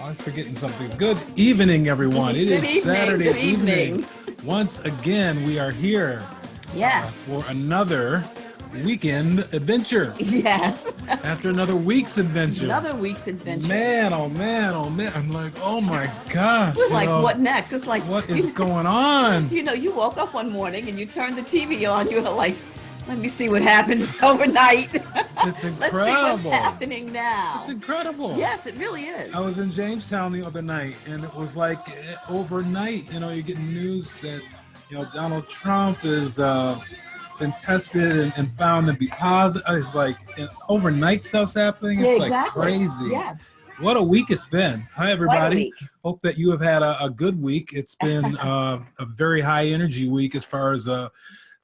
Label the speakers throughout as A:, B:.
A: I'm forgetting something. Good evening, everyone. It is Saturday evening. Once again, we are here for another weekend adventure.
B: Yes.
A: After another week's adventure.
B: Another week's adventure.
A: Man, oh man, oh man. I'm like, oh my gosh.
B: We're like, what next? It's like,
A: what is going on?
B: You woke up one morning and you turned the TV on. You were like, let me see what happened overnight.
A: It's incredible.
B: Let's see what's happening now.
A: It's incredible.
B: Yes, it really is.
A: I was in Jamestown the other night, and it was like overnight, you're getting news that, Donald Trump is been tested and found to be positive. It's like overnight stuff's happening. It's
B: exactly.
A: Like crazy.
B: Yes.
A: What a week it's been. Hi, everybody. Hope that you have had a good week. It's been a very high energy week as far as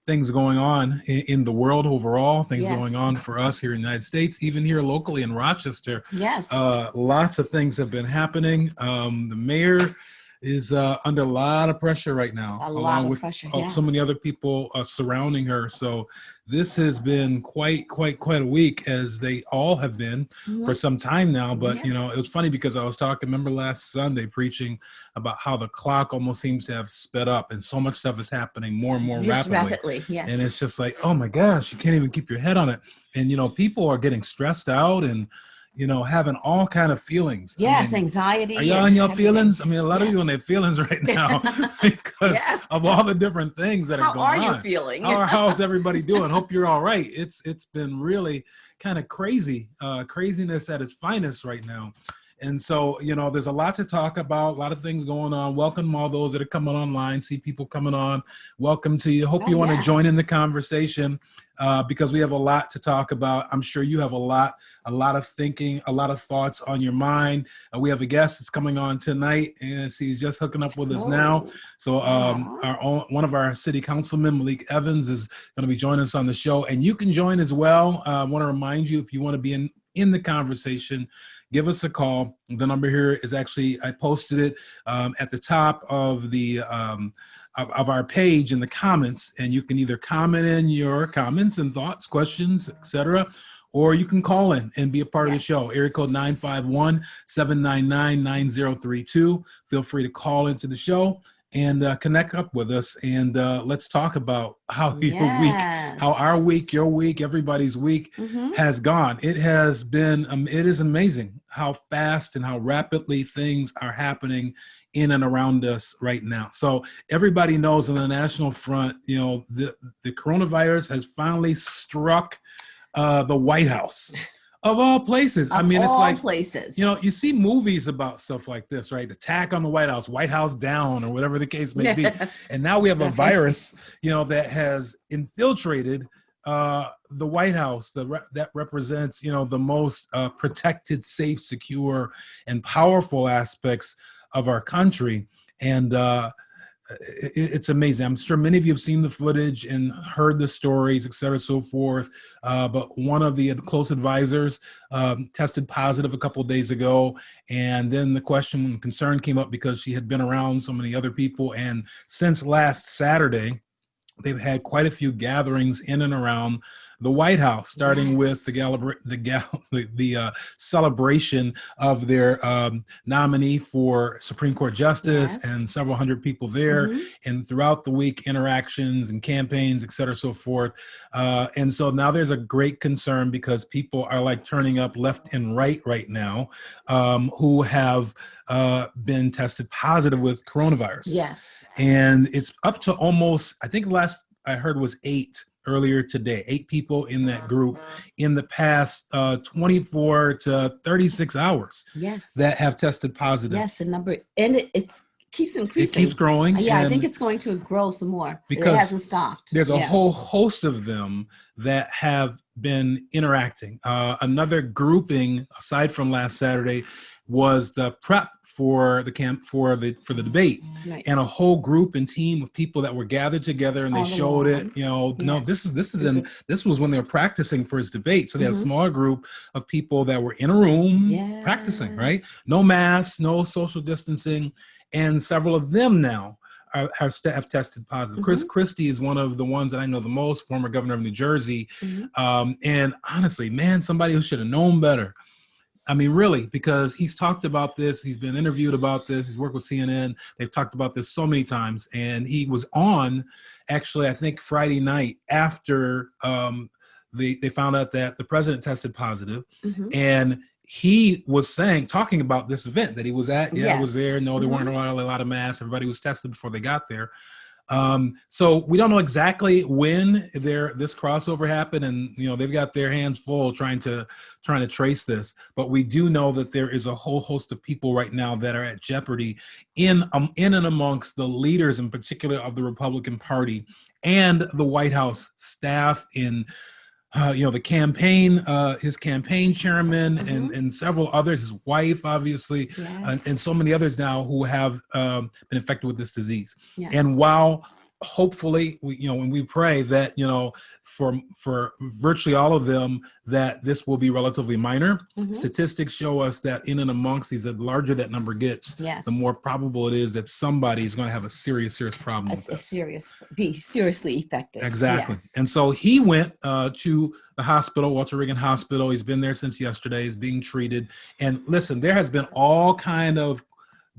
A: things going on in the world overall, things going on for us here in the United States, even here locally in Rochester.
B: Yes.
A: Lots of things have been happening. The mayor is under a lot of pressure right now, along with so many other people surrounding her. So this has been quite a week, as they all have been for some time now. But, it was funny because I was remember last Sunday preaching about how the clock almost seems to have sped up and so much stuff is happening more and more rapidly.
B: Yes.
A: And it's just like, oh my gosh, you can't even keep your head on it. And, people are getting stressed out and, having all kind of feelings.
B: Yes, anxiety.
A: Are y'all in your feelings? I mean, a lot of you in their feelings right now because of all the different things that are going on.
B: How are you feeling?
A: How's everybody doing? Hope you're all right. It's been really kind of crazy, craziness at its finest right now. And so, there's a lot to talk about, a lot of things going on. Welcome all those that are coming online, see people coming on. Welcome to you. Hope you want to join in the conversation because we have a lot to talk about. I'm sure you have a lot of thinking, a lot of thoughts on your mind. We have a guest that's coming on tonight, and he's just hooking up with us now. So one of our city councilmen, Malik Evans, is going to be joining us on the show. And you can join as well. I want to remind you, if you want to be in the conversation, give us a call. The number here is actually, I posted it at the top of the of our page in the comments, and you can either comment in your comments and thoughts, questions, etc., or you can call in and be a part of the show. Area code 951-799-9032. Feel free to call into the show and connect up with us, and let's talk about how our week, your week, everybody's week has gone. It has been, it is amazing how fast and how rapidly things are happening in and around us right now. So everybody knows on the national front, the coronavirus has finally struck the White House. Of all places. I mean, it's like places. You see movies about stuff like this, right? Attack on the White House down, or whatever the case may be. And now we have a virus, that has infiltrated the White House that represents, the most protected, safe, secure, and powerful aspects of our country. And it's amazing. I'm sure many of you have seen the footage and heard the stories, et cetera, so forth. But one of the close advisors tested positive a couple of days ago. And then the question and concern came up because she had been around so many other people. And since last Saturday, they've had quite a few gatherings in and around the White House, starting with the celebration of their nominee for Supreme Court Justice, and several hundred people there, and throughout the week, interactions and campaigns, et cetera, so forth. And so now there's a great concern because people are like turning up left and right now who have been tested positive with coronavirus.
B: Yes.
A: And it's up to almost, I think last I heard was 8 earlier today, 8 people in that group in the past 24 to 36 hours that have tested positive.
B: Yes, the number, and it keeps increasing.
A: It keeps growing.
B: Yeah, I think it's going to grow some more
A: because
B: it hasn't stopped.
A: There's a whole host of them that have been interacting. Another grouping, aside from last Saturday, was the prep for the debate, and a whole group and team of people that were gathered together, and they showed it. No, this was when they were practicing for his debate. So they had a small group of people that were in a room practicing, right? No masks, no social distancing, and several of them now have tested positive. Chris Christie is one of the ones that I know the most, former governor of New Jersey, and honestly, man, somebody who should have known better. I mean, really, because he's talked about this. He's been interviewed about this. He's worked with CNN. They've talked about this so many times. And he was on, actually, I think Friday night after they found out that the president tested positive. And he was talking about this event that he was at. Yeah, I was there. No, there weren't a lot of masks. Everybody was tested before they got there. So we don't know exactly when this crossover happened, and they've got their hands full trying to trace this. But we do know that there is a whole host of people right now that are at jeopardy in and amongst the leaders, in particular of the Republican Party and the White House staff, in the campaign, his campaign chairman, and several others, his wife, obviously, and so many others now who have been infected with this disease. And while hopefully, when we pray that, for virtually all of them, that this will be relatively minor. Statistics show us that in and amongst these, the larger that number gets, the more probable it is that somebody is going to have a serious problem with this.
B: Be seriously affected.
A: Exactly. And so he went to the hospital, Walter Reagan Hospital. He's been there since yesterday. He's being treated. And listen, there has been all kind of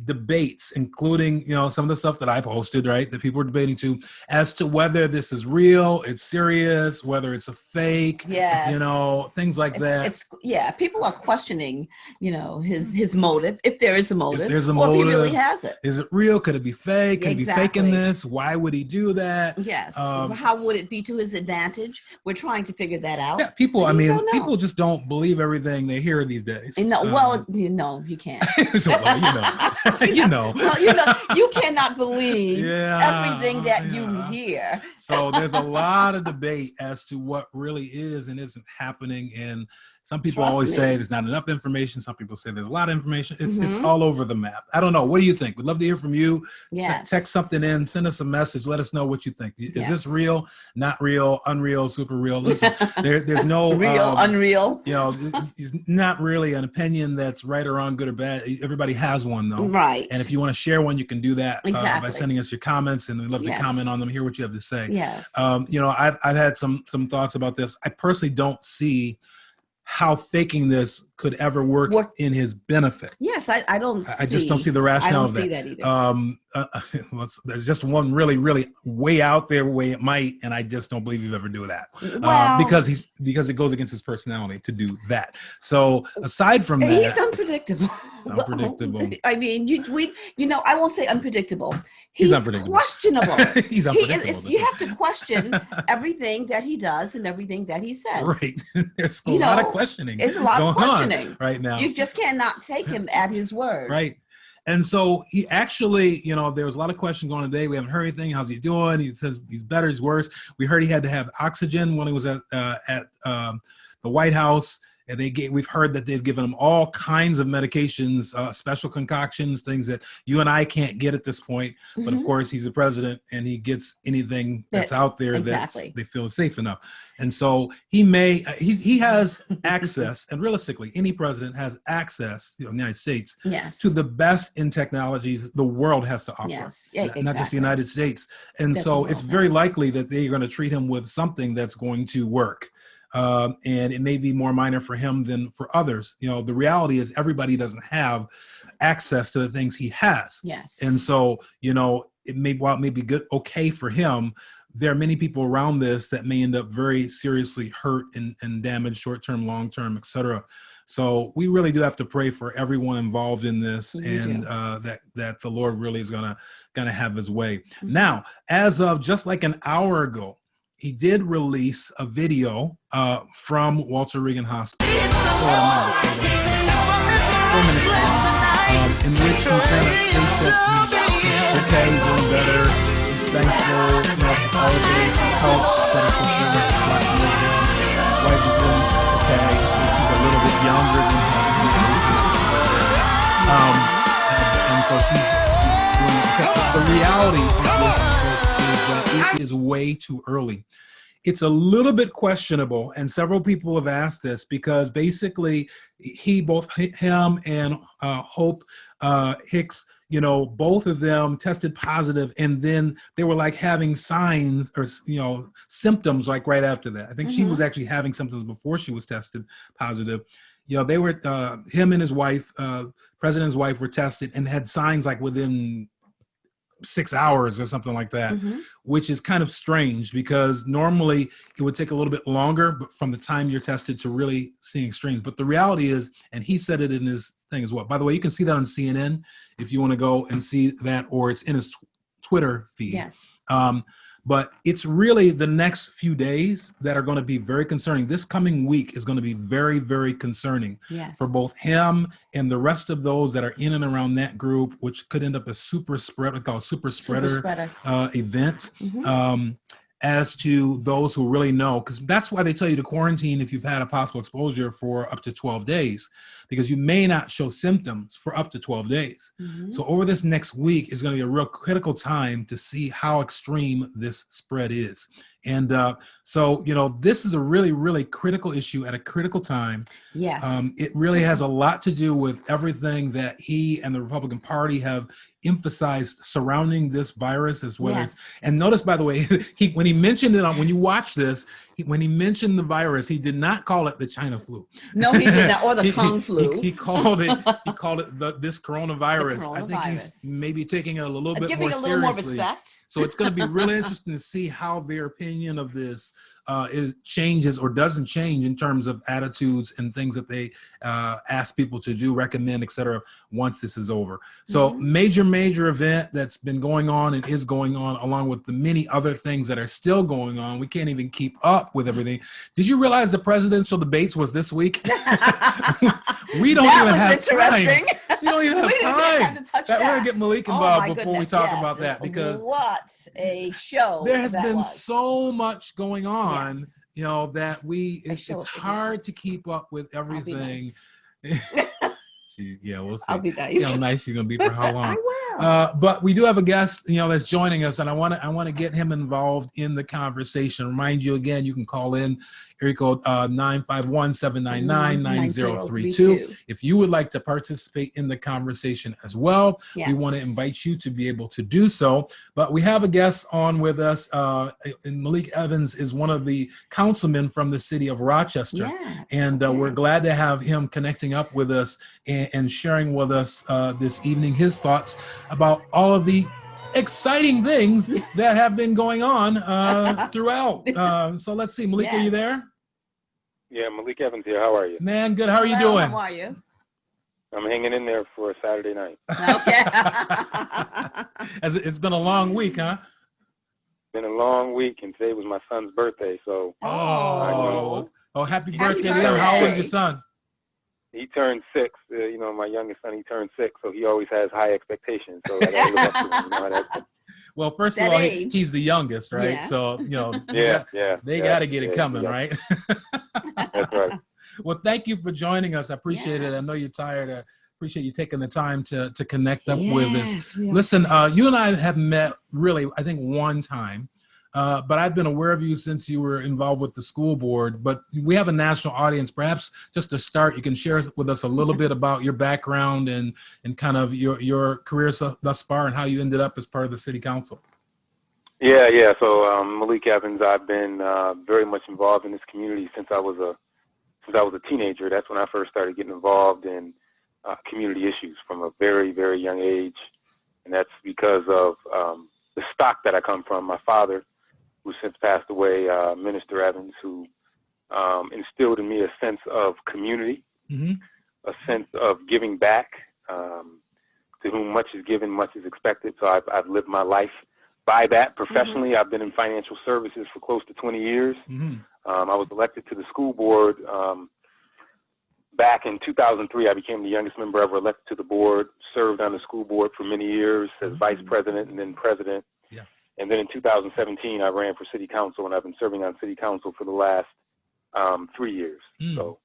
A: debates, including some of the stuff that I posted, right, that people are debating too, as to whether this is real, it's serious, whether it's a fake, things like that.
B: People are questioning his motive, if there is a motive,
A: if there's a
B: or
A: motive,
B: if he really has it.
A: Is it real? Could it be fake? Could he be faking this? Why would he do that?
B: How would it be to his advantage? We're trying to figure that out.
A: People just don't believe everything they hear these days.
B: He can't. You cannot believe everything that you hear.
A: So there's a lot of debate as to what really is and isn't happening. And some people always say there's not enough information. Some people say there's a lot of information. It's all over the map. I don't know. What do you think? We'd love to hear from you. Text something in, send us a message. Let us know what you think. Is this real, not real, unreal, super real? Listen, there's no
B: real, unreal.
A: It's not really an opinion that's right or wrong, good or bad. Everybody has one though.
B: Right.
A: And if you want to share one, you can do that by sending us your comments, and we'd love to comment on them, hear what you have to say. I've had some thoughts about this. I personally don't see how faking this could ever work in his benefit.
B: I just
A: don't see the rationale
B: of that. I don't see that
A: either. There's just one really, really way out there way it might, and I just don't believe he'd ever do that. Because it goes against his personality to do that. So aside from that,
B: he's unpredictable. I mean, I won't say unpredictable. He's questionable.
A: He's unpredictable.
B: You have to question everything that he does and everything that he says.
A: Right. There's a lot of questioning.
B: It's a lot of questioning
A: right now.
B: You just cannot take him at his word.
A: Right. And so he actually, there was a lot of questions going today. We haven't heard anything. How's he doing? He says he's better, he's worse. We heard he had to have oxygen when he was at the White House. And we've heard that they've given him all kinds of medications, special concoctions, things that you and I can't get at this point. But of course, he's the president, and he gets anything that's out there that they feel is safe enough. And so he has access, and realistically, any president has access, in the United States, to the best in technologies the world has to offer, not just the United States. And so it's very likely that they're going to treat him with something that's going to work. And it may be more minor for him than for others. The reality is everybody doesn't have access to the things he has. And so, while it may be okay for him, there are many people around this that may end up very seriously hurt and damaged, short-term, long-term, et cetera. So we really do have to pray for everyone involved in this, and that the Lord really is gonna have his way. Now, as of just like an hour ago, he did release a video from Walter Reagan Hospital, 4 minutes long, in which he kind of states that he's okay, he's doing better, he's thankful, for all of the help that he's been with him. His wife is doing okay, she's a little bit younger than him, and so she's doing okay. The reality of this is that it is way too early. It's a little bit questionable, and several people have asked this, because basically both him and Hope Hicks, both of them tested positive, and then they were like having signs or symptoms like right after that. I think she was actually having symptoms before she was tested positive. You know, they were, him and his wife, president's wife, were tested and had signs like within 6 hours or something like that, which is kind of strange because normally it would take a little bit longer, but from the time you're tested to really seeing extremes. But the reality is, and he said it in his thing as well. By the way, you can see that on CNN if you want to go and see that, or it's in his Twitter feed.
B: Yes.
A: But it's really the next few days that are going to be very concerning. This coming week is going to be very, very concerning for both him and the rest of those that are in and around that group, which could end up a super spreader event. As to those who really know, because that's why they tell you to quarantine if you've had a possible exposure for up to 12 days, because you may not show symptoms for up to 12 days. So over this next week is going to be a real critical time to see how extreme this spread is. And so, you know, this is a really, really critical issue at a critical time.
B: Yes.
A: It really has a lot to do with everything that he and the Republican Party have emphasized surrounding this virus, as well as, and notice, by the way, when he mentioned it when you watch this, when he mentioned the virus, he did not call it the China flu.
B: No, he did not, or the Kung flu.
A: He called it this coronavirus. I think he's maybe taking it a little bit more seriously. Giving a little more respect. So it's going to be really interesting to see how their opinion of this changes or doesn't change in terms of attitudes and things that they ask people to do, recommend, etc. once this is over. So major event that's been going on and is going on, along with the many other things that are still going on. We can't even keep up with everything. Did you realize the presidential debates was this week? We don't even have time. We don't even have time to touch that. We're gonna get Malik involved before we talk about that, because
B: what a show!
A: There has been so much going on, you know, that it's hard to keep up with everything. We'll see.
B: I'll be nice.
A: See how nice she's gonna be for how long.
B: I will.
A: But we do have a guest, you know, that's joining us, and I want to get him involved in the conversation. Remind you again, you can call in area code 951-799-9032 if you would like to participate in the conversation as well. We want to invite you to be able to do so. But we have a guest on with us, and Malik Evans is one of the councilmen from the city of Rochester, and we're glad to have him connecting up with us and sharing with us this evening his thoughts about all of the exciting things that have been going on throughout. So let's see, Malik, are you there?
C: Yeah, Malik Evans here. How are you?
A: Man, good. How are you doing?
B: How are you?
C: I'm hanging in there for a Saturday night.
B: Okay.
A: It's been a long week, huh?
C: Been a long week, and today was my son's birthday, so.
A: Happy birthday to him. How old is your son?
C: He turned 6. You know, my youngest son, he turned 6, so he always has high expectations. So I gotta live up to him. You know how that's.
A: Well, first of all, he's the youngest, right? So, you know, they got to get it coming, right?
C: That's right.
A: Well, thank you for joining us. I appreciate it. I know you're tired. I appreciate you taking the time to connect up with us. Listen, you and I have met really, I think, one time. But I've been aware of you since you were involved with the school board. But we have a national audience. Perhaps just to start, you can share with us a little bit about your background and kind of your career thus far and how you ended up as part of the city council.
C: Yeah. So Malik Evans, I've been very much involved in this community since I was a teenager. That's when I first started getting involved in community issues from a very, very young age, and that's because of the stock that I come from. My father, who since passed away, Minister Evans, who instilled in me a sense of community, a sense of giving back. To whom much is given, much is expected. So I've lived my life by that. Professionally, I've been in financial services for close to 20 years. I was elected to the school board back in 2003. I became the youngest member ever elected to the board, served on the school board for many years as vice president and then president. And then in 2017, I ran for city council, and I've been serving on city council for the last 3 years. So,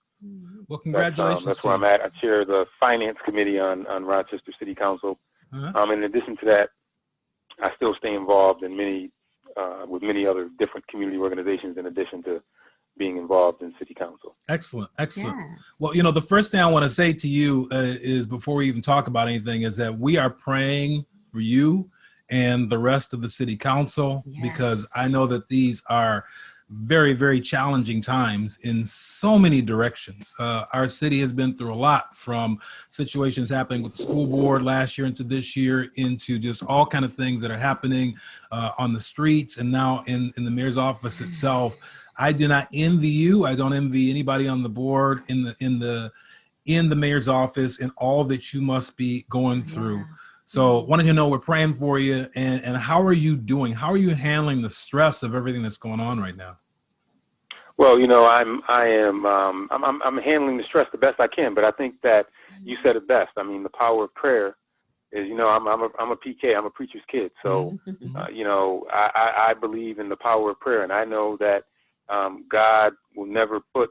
A: well, congratulations.
C: That's where I'm at. I chair the finance committee on Rochester City Council. In addition to that, I still stay involved in with many other different community organizations in addition to being involved in city council.
A: Excellent. Well, you know, the first thing I want to say to you is, before we even talk about anything, is that we are praying for you and the rest of the city council, because I know that these are very, very challenging times in so many directions. Our city has been through a lot, from situations happening with the school board last year into this year, into just all kind of things that are happening on the streets and now in the mayor's office itself. I do not envy you. I don't envy anybody on the board, in the mayor's office, and all that you must be going through. So wanted to know, we're praying for you, and how are you doing? How are you handling the stress of everything that's going on right now?
C: Well, I'm handling the stress the best I can, but I think that you said it best. I mean, the power of prayer is, I'm a PK, I'm a preacher's kid. So, I believe in the power of prayer, and I know that God will never put,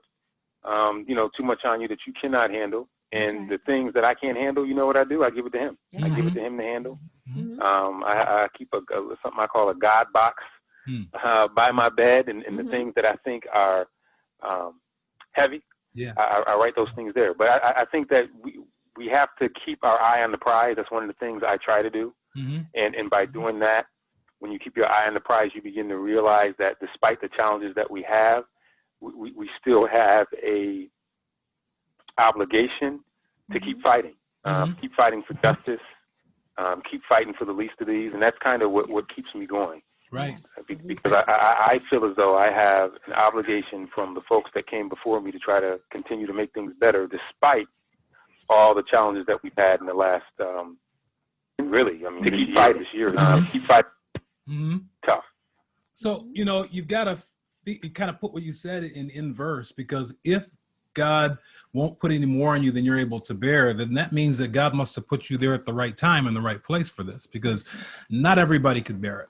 C: too much on you that you cannot handle. And the things that I can't handle, you know what I do? I give it to him. I give it to him to handle. I keep something I call a God box by my bed, and the things that I think are heavy, I write those things there. But I think that we have to keep our eye on the prize. That's one of the things I try to do. And by doing that, when you keep your eye on the prize, you begin to realize that despite the challenges that we have, we still have a obligation to keep fighting, keep fighting for justice, keep fighting for the least of these, and that's kind of what keeps me going.
A: Right.
C: Because I feel as though I have an obligation from the folks that came before me to try to continue to make things better, despite all the challenges that we've had in the last, to keep fighting this year, keep fighting tough.
A: So, you've got to kind of put what you said in verse, because if God won't put any more on you than you're able to bear, then that means that God must have put you there at the right time and the right place for this, because not everybody could bear it,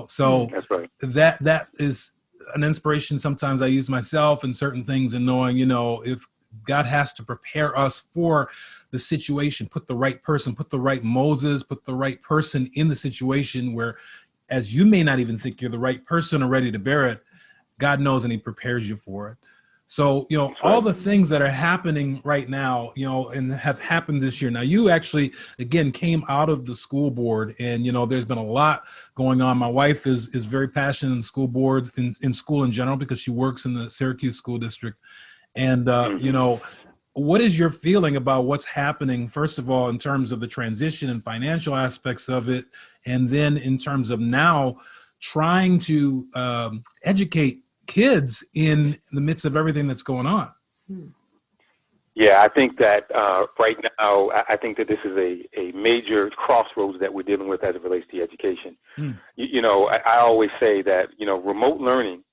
A: so
C: that's right.
A: That is an inspiration sometimes I use myself in certain things, and knowing, if God has to prepare us for the situation, put the right person, put the right Moses, put the right person in the situation where, as you may not even think you're the right person or ready to bear it, God knows, and he prepares you for it. So, all the things that are happening right now, and have happened this year. Now, you actually, again, came out of the school board, and, there's been a lot going on. My wife is very passionate in school boards, in school in general, because she works in the Syracuse School District. And, what is your feeling about what's happening, first of all, in terms of the transition and financial aspects of it, and then in terms of now trying to educate kids in the midst of everything that's going on?
C: Yeah, I think that right now, I think that this is a major crossroads that we're dealing with as it relates to education. I always say that, remote learning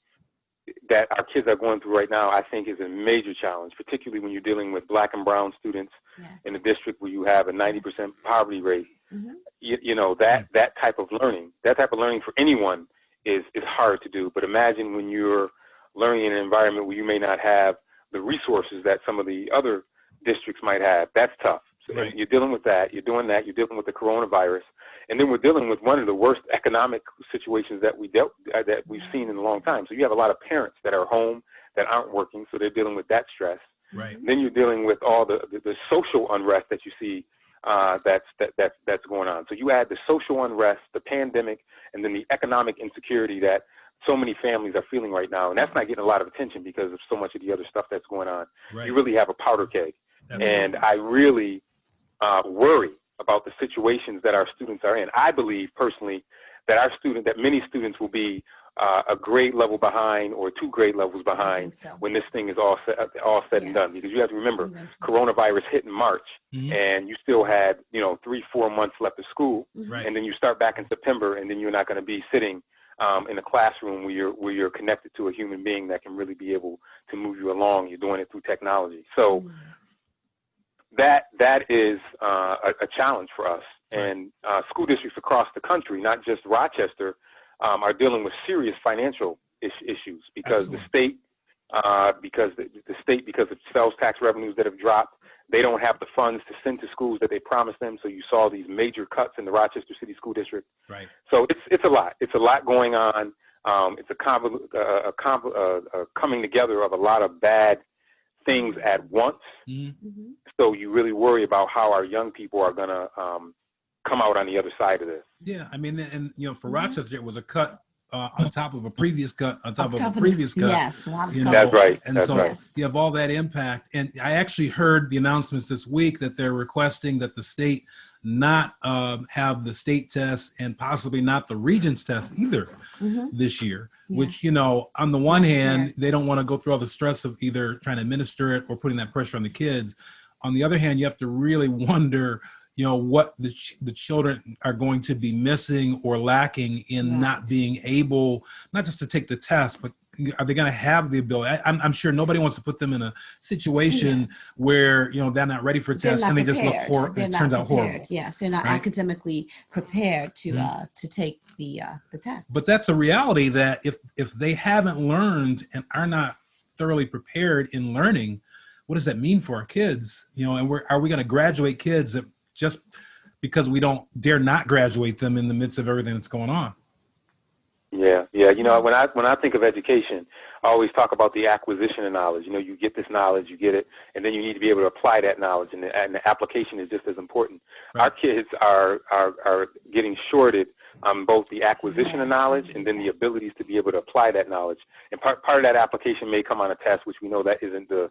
C: that our kids are going through right now, I think, is a major challenge, particularly when you're dealing with Black and brown students in a district where you have a 90% poverty rate. That type of learning for anyone is hard to do. But imagine when you're learning in an environment where you may not have the resources that some of the other districts might have. That's tough. So you're dealing with that. You're dealing with the coronavirus. And then we're dealing with one of the worst economic situations that we've seen in a long time. So you have a lot of parents that are home that aren't working, so they're dealing with that stress.
A: Right.
C: Then you're dealing with all the social unrest that you see that's going on. So you add the social unrest, the pandemic, and then the economic insecurity that so many families are feeling right now. And that's not getting a lot of attention because of so much of the other stuff that's going on. Right. You really have a powder keg. And I really worry about the situations that our students are in. I believe personally that many students will be a grade level behind or 2 grade levels behind when this thing is all said and done. Because you have to remember, coronavirus hit in March, and you still had 3-4 months left of school, and then you start back in September, and then you're not going to be sitting in a classroom where you're connected to a human being that can really be able to move you along. You're doing it through technology. So that is a challenge for us. And school districts across the country, not just Rochester, are dealing with serious financial issues because the state, because of sales tax revenues that have dropped, they don't have the funds to send to schools that they promised them. So you saw these major cuts in the Rochester City School District. Right. So it's a lot. It's a lot going on. It's a coming together of a lot of bad things at once. So you really worry about how our young people are going to come out on the other side of this.
A: Yeah, I mean, and for Rochester, it was a cut on top of a previous cut, on top of a previous cut.
B: Yes, a lot of
A: you know,
C: that's right.
A: And
C: that's
A: so
C: right.
A: you have all that impact. And I actually heard the announcements this week that they're requesting that the state not have the state tests and possibly not the Regents test either this year, which, you know, on the one hand, they don't want to go through all the stress of either trying to administer it or putting that pressure on the kids. On the other hand, you have to really wonder, you know, what the children are going to be missing or lacking in not being able, not just to take the test, but are they going to have the ability? I'm sure nobody wants to put them in a situation where, you know, they're not ready for a test and they just look horrible. It turns out horrible.
B: Yes, they're not academically prepared to take the test.
A: But that's a reality that if they haven't learned and are not thoroughly prepared in learning, what does that mean for our kids? You know, and are we going to graduate kids that just because we don't dare not graduate them in the midst of everything that's going on?
C: Yeah. You know, when I think of education, I always talk about the acquisition of knowledge. You know, you get this knowledge, you get it, and then you need to be able to apply that knowledge, and the application is just as important. Right. Our kids are getting shorted on both the acquisition of knowledge and then the abilities to be able to apply that knowledge. And part of that application may come on a test, which we know that isn't the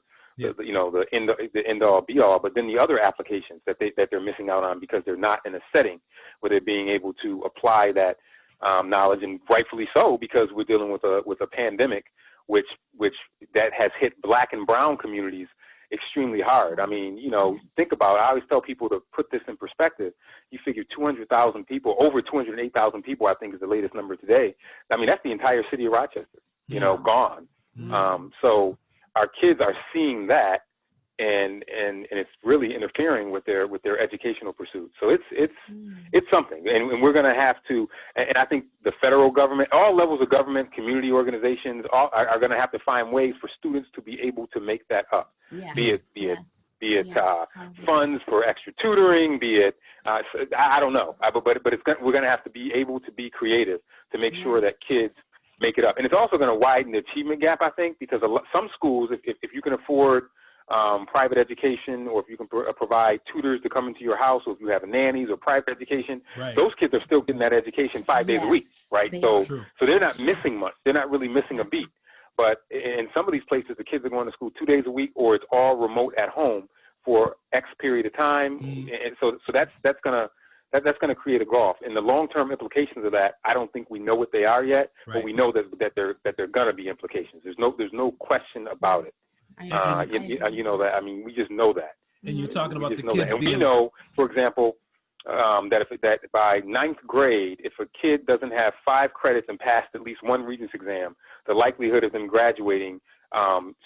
C: end all be all, but then the other applications that they're missing out on because they're not in a setting where they're being able to apply that knowledge, and rightfully so, because we're dealing with a pandemic which that has hit Black and brown communities extremely hard. I mean, you know, think about it. I always tell people to put this in perspective. You figure 200,000 people, over 208,000 people, I think is the latest number today. I mean, that's the entire city of Rochester, you know, gone. So our kids are seeing that, and it's really interfering with their educational pursuits. So it's something, and we're going to have to. And I think the federal government, all levels of government, community organizations, all are going to have to find ways for students to be able to make that up. Be it funds for extra tutoring, be it I don't know, but we're going to have to be able to be creative to make sure that kids make it up. And it's also going to widen the achievement gap, I think, because some schools, if you can afford private education, or if you can provide tutors to come into your house, or if you have nannies or private education, those kids are still getting that education 5 days a week, right? So they're not missing much. They're not really missing a beat. But in some of these places, the kids are going to school 2 days a week, or it's all remote at home for X period of time. And so that's going to create a gulf. And the long-term implications of that, I don't think we know what they are yet, but we know that they're going to be implications. There's no question about it. You know that. I mean, we just know that.
A: And you're talking about the kids
C: and we know, for example, that by 9th grade, if a kid doesn't have 5 credits and passed at least one Regents exam, the likelihood of them graduating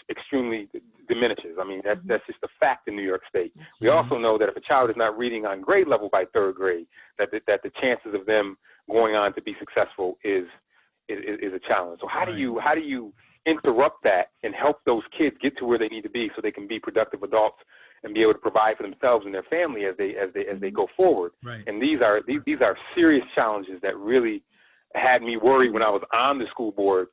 C: extremely diminishes. I mean, that's just a fact in New York State. We also know that if a child is not reading on grade level by 3rd grade, that the chances of them going on to be successful is a challenge. So how do you interrupt that and help those kids get to where they need to be so they can be productive adults and be able to provide for themselves and their family as they go forward? And these are serious challenges that really had me worried when I was on the school board,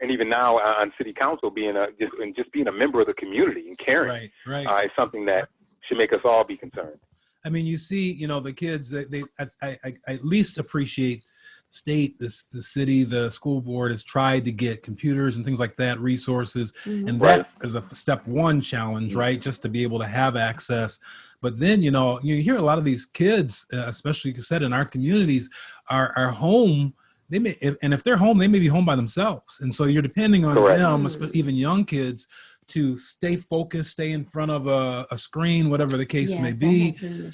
C: and even now on city council, being a member of the community and caring is something that should make us all be concerned.
A: I mean, you see, you know, the kids, I at least appreciate state, the city, the school board has tried to get computers and things like that, resources, and that is a step one challenge, right? Just to be able to have access. But then, you know, you hear a lot of these kids, especially, like you said, in our communities, are home. If they're home, they may be home by themselves, and so you're depending on them, even young kids, to stay focused, stay in front of a screen, whatever the case may be,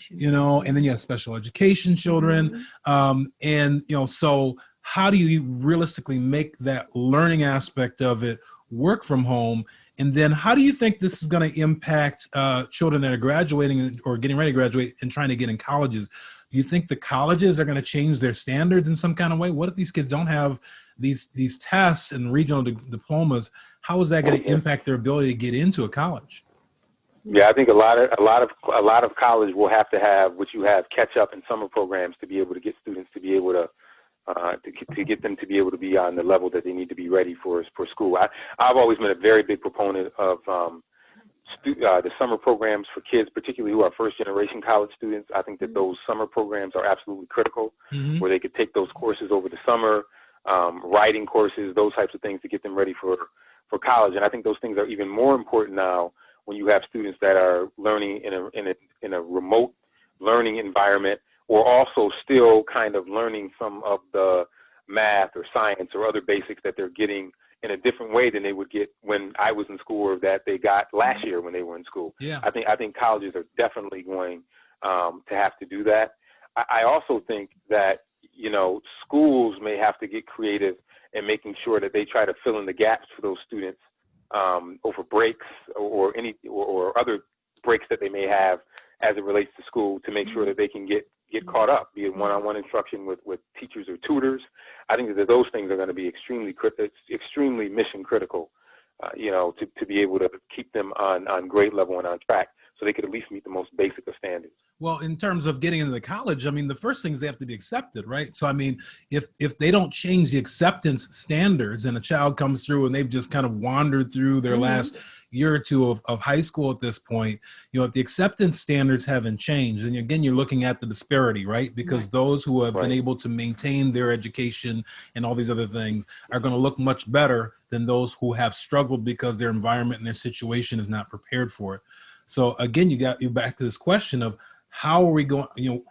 A: you know. And then you have special education children, and you know. So how do you realistically make that learning aspect of it work from home? And then how do you think this is going to impact children that are graduating or getting ready to graduate and trying to get in colleges? Do you think the colleges are going to change their standards in some kind of way? What if these kids don't have these tests and regional diplomas? How is that going to impact their ability to get into a college?
C: Yeah, I think a lot of college will have to have what you have, catch up in summer programs to be able to get students to be able to get them to be able to be on the level that they need to be ready for school. I've always been a very big proponent of the summer programs for kids, particularly who are first-generation college students. I think that those summer programs are absolutely critical, where they could take those courses over the summer, writing courses, those types of things to get them ready for college. And I think those things are even more important now when you have students that are learning in a remote learning environment, or also still kind of learning some of the math or science or other basics that they're getting in a different way than they would get when I was in school, or that they got last year when they were in school.
A: Yeah.
C: I think colleges are definitely going to have to do that. I also think that, you know, schools may have to get creative in making sure that they try to fill in the gaps for those students over breaks or other breaks that they may have as it relates to school, to make sure that they can get caught up, be it one-on-one instruction with teachers or tutors. I think that those things are going to be extremely mission critical, you know, to be able to keep them on grade level and on track, so they could at least meet the most basic of standards.
A: Well, in terms of getting into the college, I mean, the first thing is they have to be accepted, right? So, I mean, if they don't change the acceptance standards and a child comes through and they've just kind of wandered through their last year or two of high school at this point, you know, if the acceptance standards haven't changed, and again, you're looking at the disparity, right? Because those who have been able to maintain their education and all these other things are going to look much better than those who have struggled because their environment and their situation is not prepared for it. So again, you back to this question of, how are we going, you know,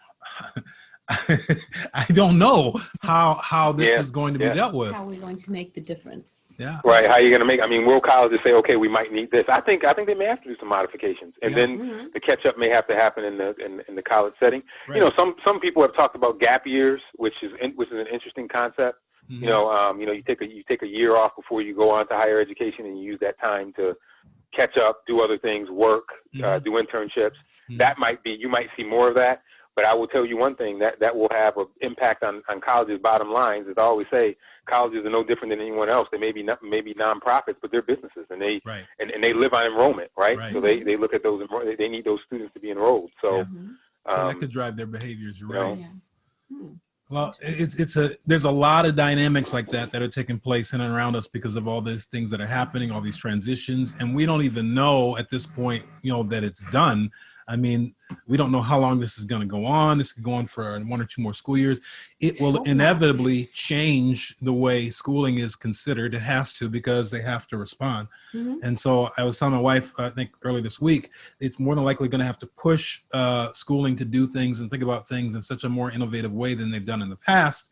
A: I don't know how this is going to be dealt with.
B: How are we going to make the difference?
A: Yeah.
C: Right. How are you going to make, I mean, will colleges say, okay, we might need this? I think they may have to do some modifications, and then the catch up may have to happen in the college setting. Right. You know, some people have talked about gap years, which is an interesting concept. You know, you take a year off before you go on to higher education, and you use that time to catch up, do other things, work, do internships. That you might see more of that. But I will tell you one thing, that will have an impact on colleges' bottom lines. As I always say, colleges are no different than anyone else. They may be nonprofits, but they're businesses, and they and they live on enrollment, right? So they look at those. They need those students to be enrolled. So,
A: so that could drive their behaviors, right? Well, there's a lot of dynamics like that are taking place in and around us because of all these things that are happening, all these transitions, and we don't even know at this point, you know, that it's done. I mean, we don't know how long this is going to go on. This could go on for 1 or 2 more school years. It will inevitably change the way schooling is considered. It has to, because they have to respond. And so I was telling my wife, I think early this week, it's more than likely going to have to push schooling to do things and think about things in such a more innovative way than they've done in the past.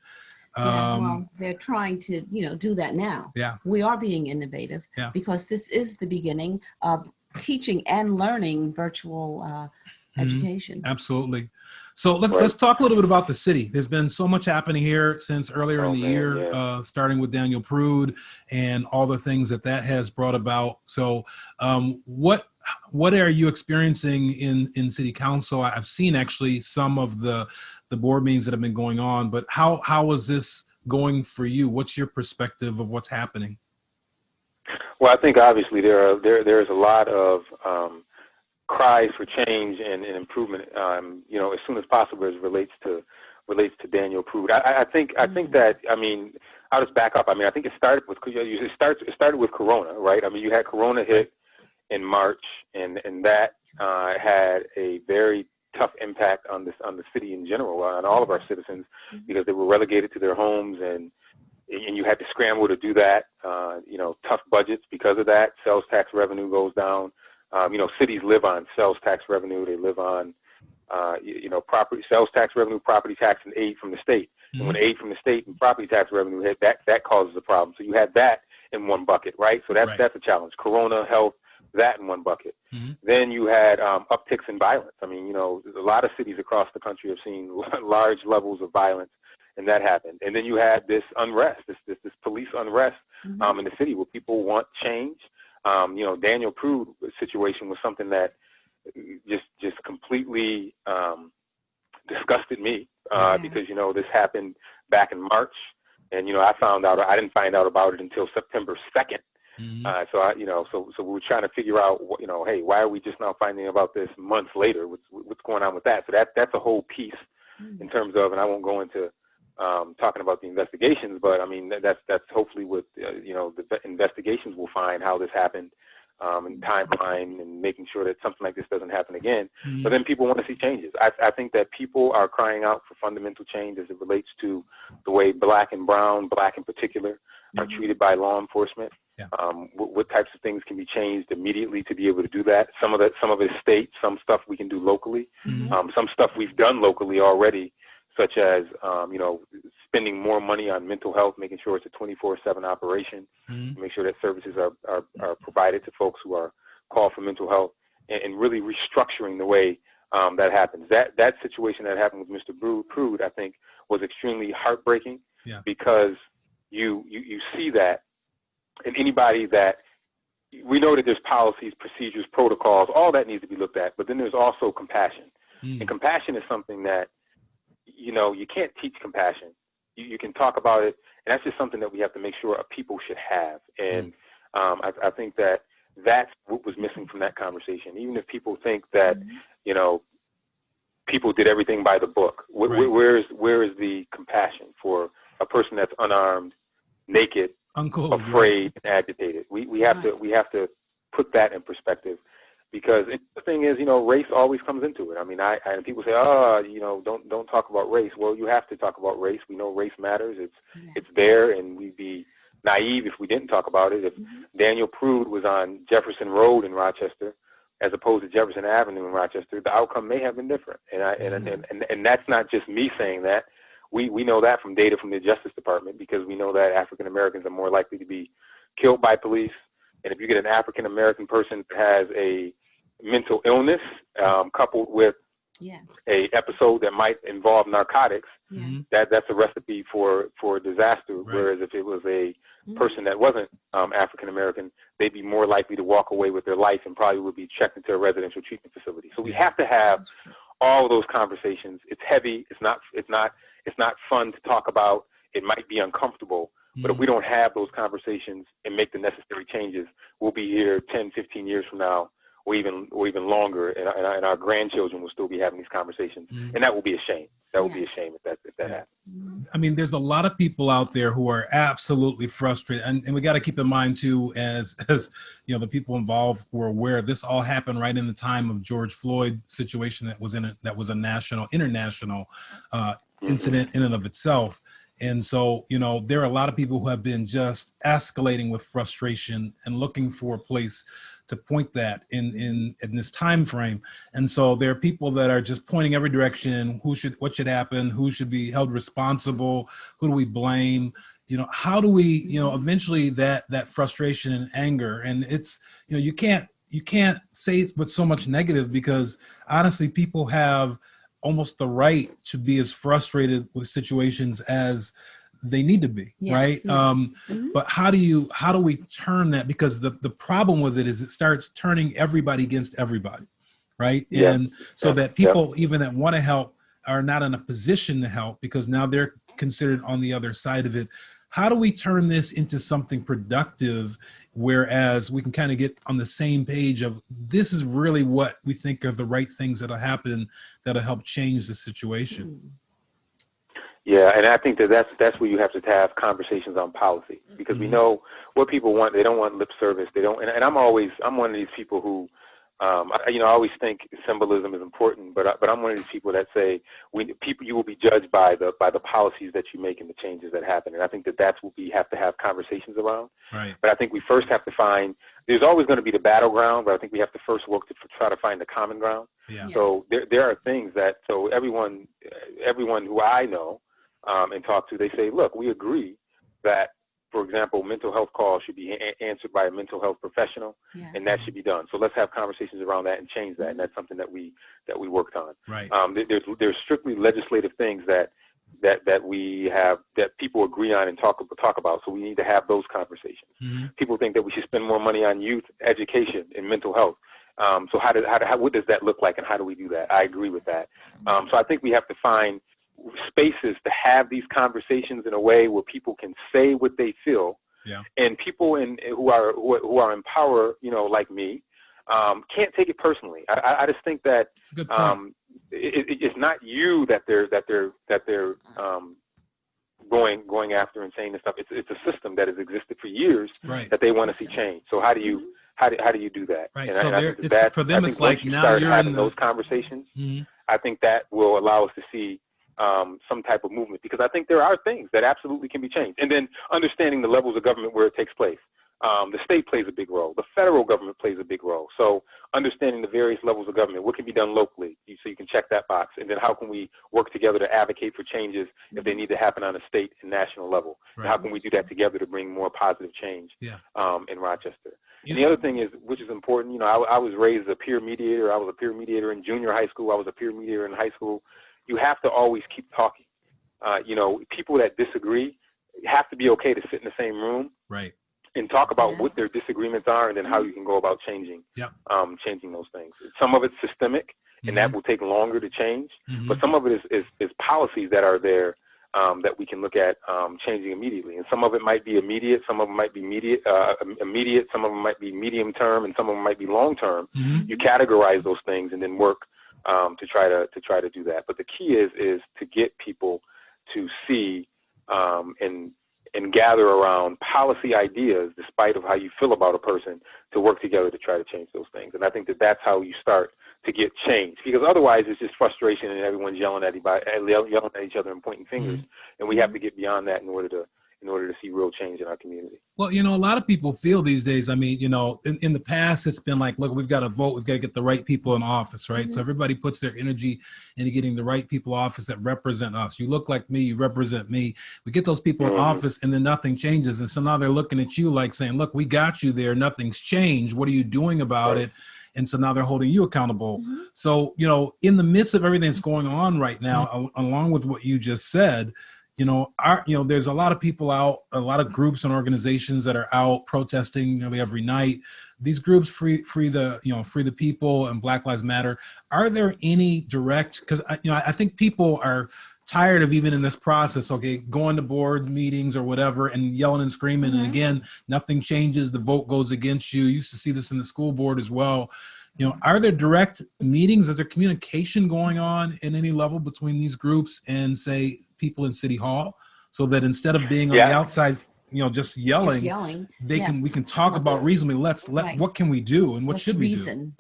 B: Well, they're trying to, you know, do that now.
A: Yeah.
B: We are being innovative because this is the beginning of teaching and learning virtual education.
A: Absolutely. So let's talk a little bit about the city. There's been so much happening here since earlier in the year, starting with Daniel Prude and all the things that has brought about. So what are you experiencing in city council? I've seen actually some of the board meetings that have been going on, but how is this going for you? What's your perspective of what's happening?
C: Well, I think obviously there's a lot of cries for change and improvement, you know, as soon as possible as relates to Daniel Prude. I think that, I mean, I'll just back up. I mean, I think it started with Corona, right? I mean, you had Corona hit in March, and that had a very tough impact on the city in general, on all of our citizens, because they were relegated to their homes, and you had to scramble to do that. You know, tough budgets because of that. Sales tax revenue goes down. You know, cities live on sales tax revenue. They live on, you know, property sales tax revenue, property tax, and aid from the state. And when aid from the state and property tax revenue hit, that causes a problem. So you had that in one bucket, right? So that's a challenge. Corona, health, that in one bucket. Then you had upticks in violence. I mean, you know, a lot of cities across the country have seen large levels of violence, and that happened. And then you had this unrest, this police unrest in the city where people want change. You know, Daniel Prude situation was something that just completely disgusted me because, you know, this happened back in March, and, you know, I didn't find out about it until September 2nd. So we were trying to figure out, you know, hey, why are we just now finding about this months later? What's going on with that? So that's a whole piece in terms of, and I won't go into talking about the investigations, but I mean, that's hopefully what, you know, the investigations will find how this happened. and timeline and making sure that something like this doesn't happen again. But then people want to see changes. I think that people are crying out for fundamental change as it relates to the way black and brown, black in particular, are treated by law enforcement.
A: Yeah.
C: What types of things can be changed immediately to be able to do that? Some of it is state, some stuff we can do locally, some stuff we've done locally already, such as spending more money on mental health, making sure it's a 24/7 operation, make sure that services are provided to folks who are called for mental health, and really restructuring the way that happens. That situation that happened with Mr. Prude, I think, was extremely heartbreaking, because you see that, and anybody that, we know that there's policies, procedures, protocols, all that needs to be looked at, but then there's also compassion. And compassion is something that, you can't teach compassion. You can talk about it, and that's just something that we have to make sure people should have. And I think that that's what was missing from that conversation. Even if people think that, people did everything by the book, where is the compassion for a person that's unarmed, naked, afraid, and agitated? We have to put that in perspective, because the thing is, race always comes into it. I mean, and people say, don't talk about race. Well, you have to talk about race. We know race matters. It's there, and we'd be naive if we didn't talk about it. If Daniel Prude was on Jefferson Road in Rochester, as opposed to Jefferson Avenue in Rochester, the outcome may have been different. And that's not just me saying that. We know that from data from the Justice Department, because we know that African Americans are more likely to be killed by police. And if you get an African American person that has a mental illness coupled with a episode that might involve narcotics, that's a recipe for disaster. Whereas if it was a person that wasn't African American, they'd be more likely to walk away with their life and probably would be checked into a residential treatment facility. So we have to have all of those conversations. It's heavy. It's not fun to talk about. It might be uncomfortable. But if we don't have those conversations and make the necessary changes, we'll be here 10, 15 years from now, or even longer, and our grandchildren will still be having these conversations, and that will be a shame. That would be a shame if that happens.
A: I mean, there's a lot of people out there who are absolutely frustrated, and we got to keep in mind too, as the people involved were aware, this all happened right in the time of George Floyd situation that was a international incident in and of itself. And so, there are a lot of people who have been just escalating with frustration and looking for a place to point that in this time frame. And so there are people that are just pointing every direction. What should happen? Who should be held responsible? Who do we blame? How do we, eventually that frustration and anger, and it's, you can't say it's but so much negative, because honestly, people have almost the right to be as frustrated with situations as they need to be, right? But how do we turn that? Because the problem with it is it starts turning everybody against everybody, right? And so that people even that want to help are not in a position to help, because now they're considered on the other side of it. How do we turn this into something productive, whereas we can kind of get on the same page of this is really what we think are the right things that'll happen, that'll help change the situation?
C: Yeah, and I think that's where you have to have conversations on policy, because we know what people want. They don't want lip service. They don't. And I'm one of these people who, I always think symbolism is important, but I'm one of these people that say you will be judged by the policies that you make and the changes that happen. And I think that's what we have to have conversations around.
A: Right.
C: But I think we first have to find. There's always going to be the battleground, but I think we have to first work to try to find the common ground.
A: Yeah.
C: So there are things that everyone who I know and talk to, they say, look, we agree that, for example, mental health calls should be answered by a mental health professional, and that should be done. So let's have conversations around that and change that, and that's something that we worked on.
A: Right.
C: There's strictly legislative things that we have that people agree on and talk about. So we need to have those conversations. People think that we should spend more money on youth education and mental health. So what does that look like, and how do we do that? I agree with that. So I think we have to find spaces to have these conversations in a way where people can say what they feel, and people who are in power, like me, can't take it personally. I just think that it's not you that they're going after and saying this stuff. It's a system that has existed for years that they want to see change. So how do how do you do that?
A: Right.
C: And
A: So for them, it's like now you're
C: having
A: in
C: those conversations. I think that will allow us to see some type of movement, because I think there are things that absolutely can be changed. And then understanding the levels of government where it takes place. The state plays a big role. The federal government plays a big role. So understanding the various levels of government, what can be done locally, so you can check that box. And then how can we work together to advocate for changes if they need to happen on a state and national level? Right. And how can we do that together to bring more positive change in Rochester? And the other thing is, which is important, you know, I was raised a peer mediator. I was a peer mediator in junior high school. I was a peer mediator in high school. You have to always keep talking. You know, people that disagree have to be okay to sit in the same room.
A: Right.
C: And talk about what their disagreements are, and then how you can go about changing those things. Some of it's systemic, and that will take longer to change. But some of it is policies that are there that we can look at changing immediately. And some of it might be immediate, some of them might be immediate, some of them might be medium term, and some of them might be long term. You categorize those things and then work to try to do that. But the key is to get people to see and gather around policy ideas, despite of how you feel about a person, to work together to try to change those things. And I think that that's how you start to get change, because otherwise it's just frustration and everyone's yelling at each other and pointing fingers. And we have to get beyond that in order to see real change in our community.
A: Well, you know, a lot of people feel these days, I mean, you know, in the past, it's been like, look, we've got to vote. We've got to get the right people in office, right? So everybody puts their energy into getting the right people in office that represent us. You look like me, you represent me. We get those people in office and then nothing changes. And so now they're looking at you like saying, look, we got you there. Nothing's changed. What are you doing about it? And so now they're holding you accountable. So, you know, in the midst of everything that's going on right now, along with what you just said, you know, there's a lot of people out, a lot of groups and organizations that are out protesting nearly every night. These groups, free the people and Black Lives Matter. Are there any direct? Because I think people are tired of, even in this process, going to board meetings or whatever and yelling and screaming, and again, nothing changes. The vote goes against you. You used to see this in the school board as well. You know, are there direct meetings? Is there communication going on in any level between these groups and, say, people in City Hall, so that instead of being on the outside, just yelling, we can talk about reasonably. What can we do and what should we do?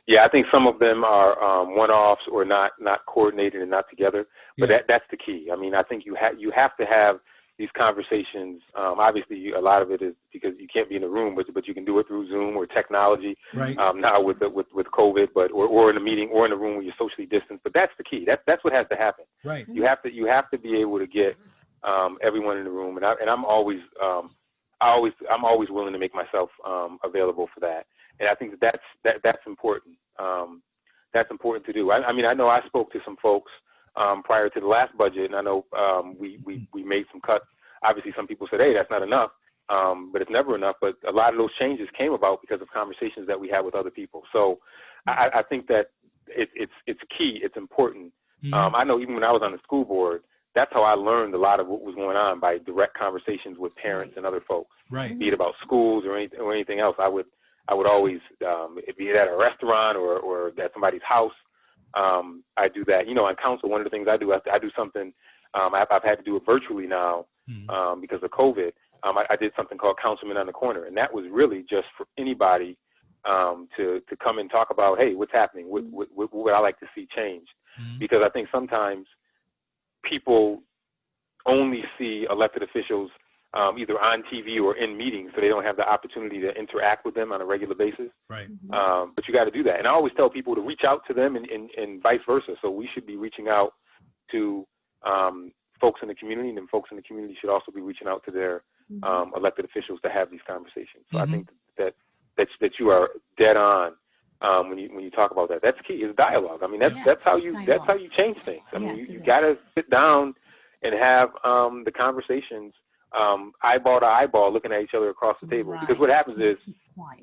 C: Yeah, I think some of them are one-offs or not coordinated and not together. But that's the key. I mean, I think you have to have these conversations. Obviously, a lot of it is because you can't be in the room, but you can do it through Zoom or technology.
A: Right.
C: Now with COVID, or in a meeting or in a room where you're socially distanced. But that's the key. That's what has to happen.
A: Right.
C: You have to be able to get everyone in the room, and I'm always willing to make myself available for that. And I think that's important. That's important to do. I mean, I know I spoke to some folks prior to the last budget, and I know we made some cuts. Obviously, some people said, "Hey, that's not enough," but it's never enough. But a lot of those changes came about because of conversations that we had with other people. So I think that it's key. It's important. I know even when I was on the school board, that's how I learned a lot of what was going on, by direct conversations with parents and other folks.
A: Right.
C: Be it about schools or anything else. I would always, be it at a restaurant or at somebody's house, I do that. On council, one of the things I do something, I've had to do it virtually now because of COVID. I did something called Councilman on the Corner, and that was really just for anybody to come and talk about, hey, what's happening? What would I like to see changed? Because I think sometimes people only see elected officials either on TV or in meetings, so they don't have the opportunity to interact with them on a regular basis.
A: Right.
C: But you got to do that. And I always tell people to reach out to them and vice versa. So we should be reaching out to folks in the community, and then folks in the community should also be reaching out to their elected officials to have these conversations. So I think that you are dead on when you talk about that. That's key, is dialogue. I mean, that's how you change things. I mean, you got to sit down and have the conversations eyeball to eyeball, looking at each other across the table. Because what happens is,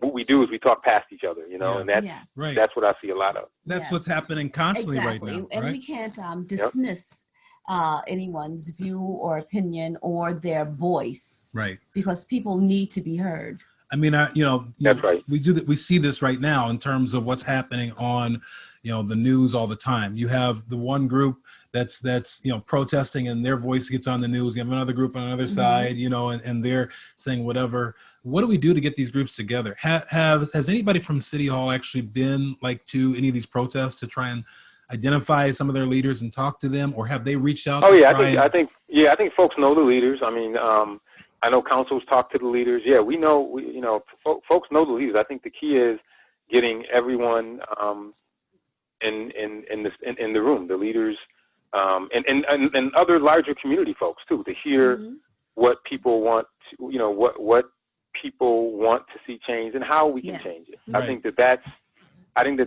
C: what we do is we talk past each other, and that's what I see a lot of.
A: That's what's happening constantly right now.
B: And we can't dismiss anyone's view or opinion or their voice,
A: right? Because
B: people need to be heard.
A: I mean,
C: that's right.
A: We see this right now in terms of what's happening on, the news all the time. You have the one group that's protesting, and their voice gets on the news. You have another group on another side, and they're saying whatever. What do we do to get these groups together? Has anybody from City Hall actually been to any of these protests to try and identify some of their leaders and talk to them, or have they reached out?
C: I think folks know the leaders. I mean, I know councils talk to the leaders. Yeah, folks know the leaders. I think the key is getting everyone in the room, the leaders, and other larger community folks too, to hear what people want, what people want to see change and how we can change it. Right. I think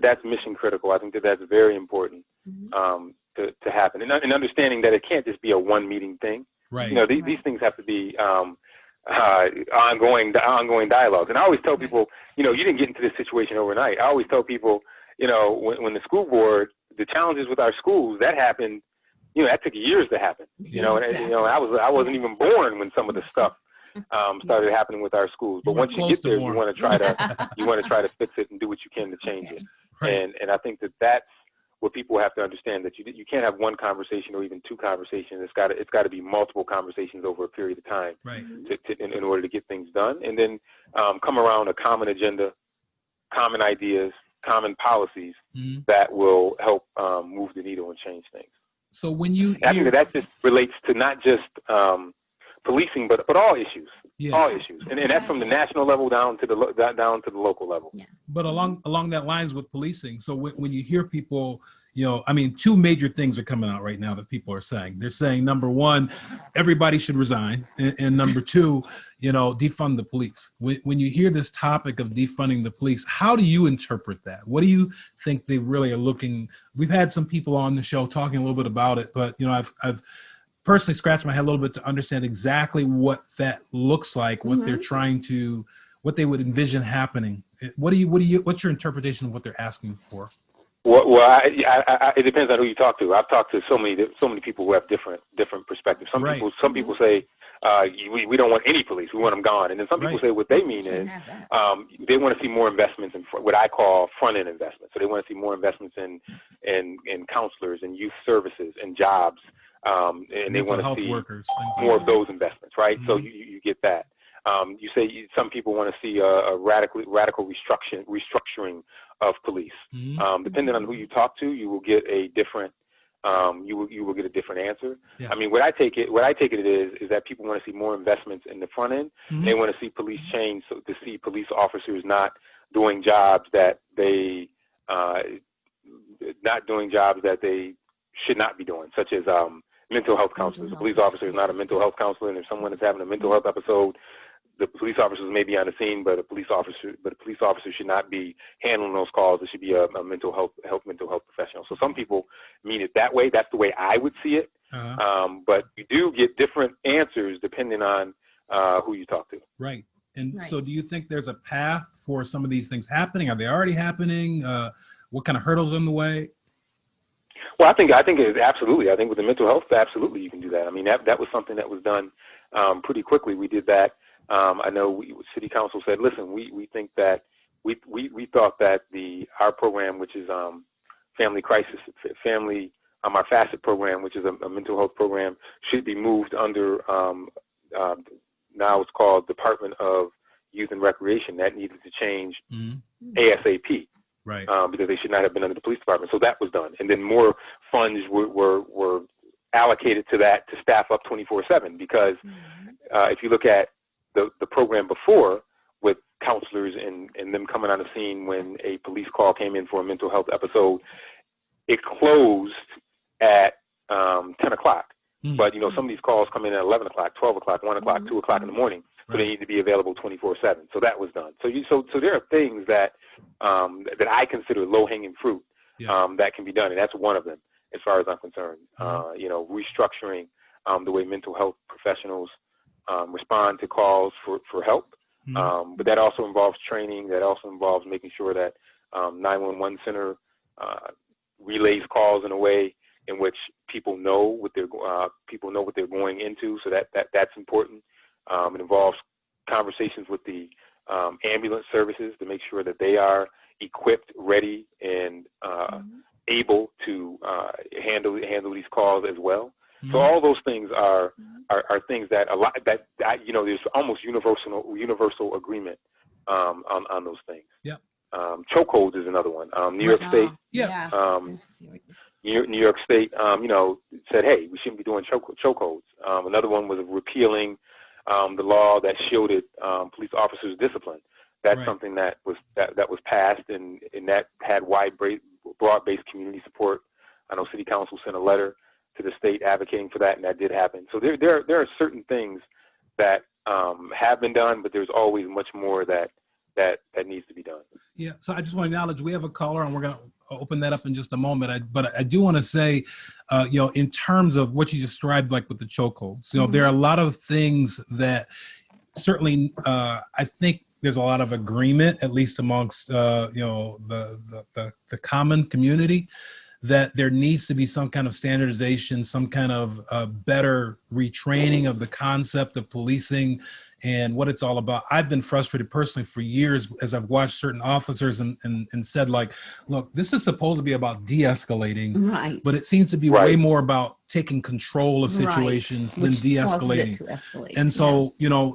C: that's mission critical. I think that's very important to happen, and understanding that it can't just be a one meeting thing.
A: Right.
C: These things have to be ongoing dialogues. And I always tell people, you didn't get into this situation overnight. I always tell people, when the school board, the challenges with our schools, that happened, that took years to happen.
B: Exactly.
C: I wasn't even born when some of the stuff started happening with our schools. But once you get there, you want to try to fix it and do what you can to change it. Right. And I think that's what people have to understand, that you can't have one conversation or even two conversations. It's got to be multiple conversations over a period of time, right, in order to get things done, and then come around a common agenda, common ideas, common policies that will help move the needle and change things.
A: So I
C: think that just relates to not just policing, but all issues. Yeah. All issues, and that's from the national level down to the local level. Yes.
A: But along that lines with policing, so when you hear people, two major things are coming out right now that people are saying. They're saying, number one, everybody should resign, and number two, defund the police. When you hear this topic of defunding the police, how do you interpret that? What do you think they really are looking? We've had some people on the show talking a little bit about it, but I've personally scratched my head a little bit to understand exactly what that looks like, what they're what they would envision happening. What's your interpretation of what they're asking for?
C: Well, it depends on who you talk to. I've talked to so many people who have different perspectives. Some people say we don't want any police, we want them gone, and then some people say what they mean is they want to see more investments in what I call front end investments. So they want to see more investments in counselors and youth services and jobs. And they want to see
A: workers,
C: more of those investments, right? So you get that. You say some people want to see a radical restructuring of police. Depending on who you talk to, you will get a different you will get a different answer. Yeah. I mean, what I take it is that people want to see more investments in the front end. They want to see police change, so to see police officers not doing jobs that they should not be doing, such as mental health counselors. A police officer is not a mental health counselor, and if someone is having a mental health episode, the police officers may be on the scene, but a police officer should not be handling those calls. It should be a mental health professional. So some people mean it that way. That's the way I would see it. But you do get different answers depending on who you talk to.
A: Right. And so do you think there's a path for some of these things happening? Are they already happening? What kind of hurdles are in the way?
C: Well, I think it is absolutely. I think with the mental health, absolutely you can do that. I mean, that was something that was done pretty quickly. We did that. I know City Council said, listen, we think that we thought that our program, which is Family Crisis, our FACET program, which is a mental health program, should be moved under now it's called Department of Youth and Recreation. That needed to change ASAP. Right. Because they should not have been under the police department. So that was done. And then more funds were allocated to that to staff up 24/7. Because if you look at the program before, with counselors and them coming on the scene when a police call came in for a mental health episode, it closed at 10 o'clock. But, some of these calls come in at 11 o'clock, 12 o'clock, 1 o'clock, 2 o'clock in the morning. So they need to be available 24/7. So that was done. So there are things that I consider low-hanging fruit that can be done, and that's one of them as far as I'm concerned. Restructuring the way mental health professionals respond to calls for help. But that also involves training. That also involves making sure that 911 center relays calls in a way in which people know what they're going into. So that's important. It involves conversations with the ambulance services to make sure that they are equipped, ready, and able to handle these calls as well. So all those things are things that there's almost universal agreement on those things.
A: Yeah.
C: Chokeholds is another one. New York State.
A: Yeah.
C: New York State, said, hey, we shouldn't be doing chokeholds. Another one was repealing the law that shielded police officers' discipline. That's something that was passed, and that had broad-based community support. I know City Council sent a letter to the state advocating for that, and that did happen. So there are certain things that have been done, but there's always much more that needs to be done.
A: Yeah. So I just want to acknowledge we have a caller, and we're going to open that up in just a moment. But I do want to say, in terms of what you described, like with the chokeholds, there are a lot of things that certainly I think there's a lot of agreement, at least amongst the common community, that there needs to be some kind of standardization, some kind of better retraining of the concept of policing and what it's all about. I've been frustrated personally for years as I've watched certain officers and said, like, look, this is supposed to be about de-escalating, but it seems to be way more about taking control of situations than de-escalating. And so,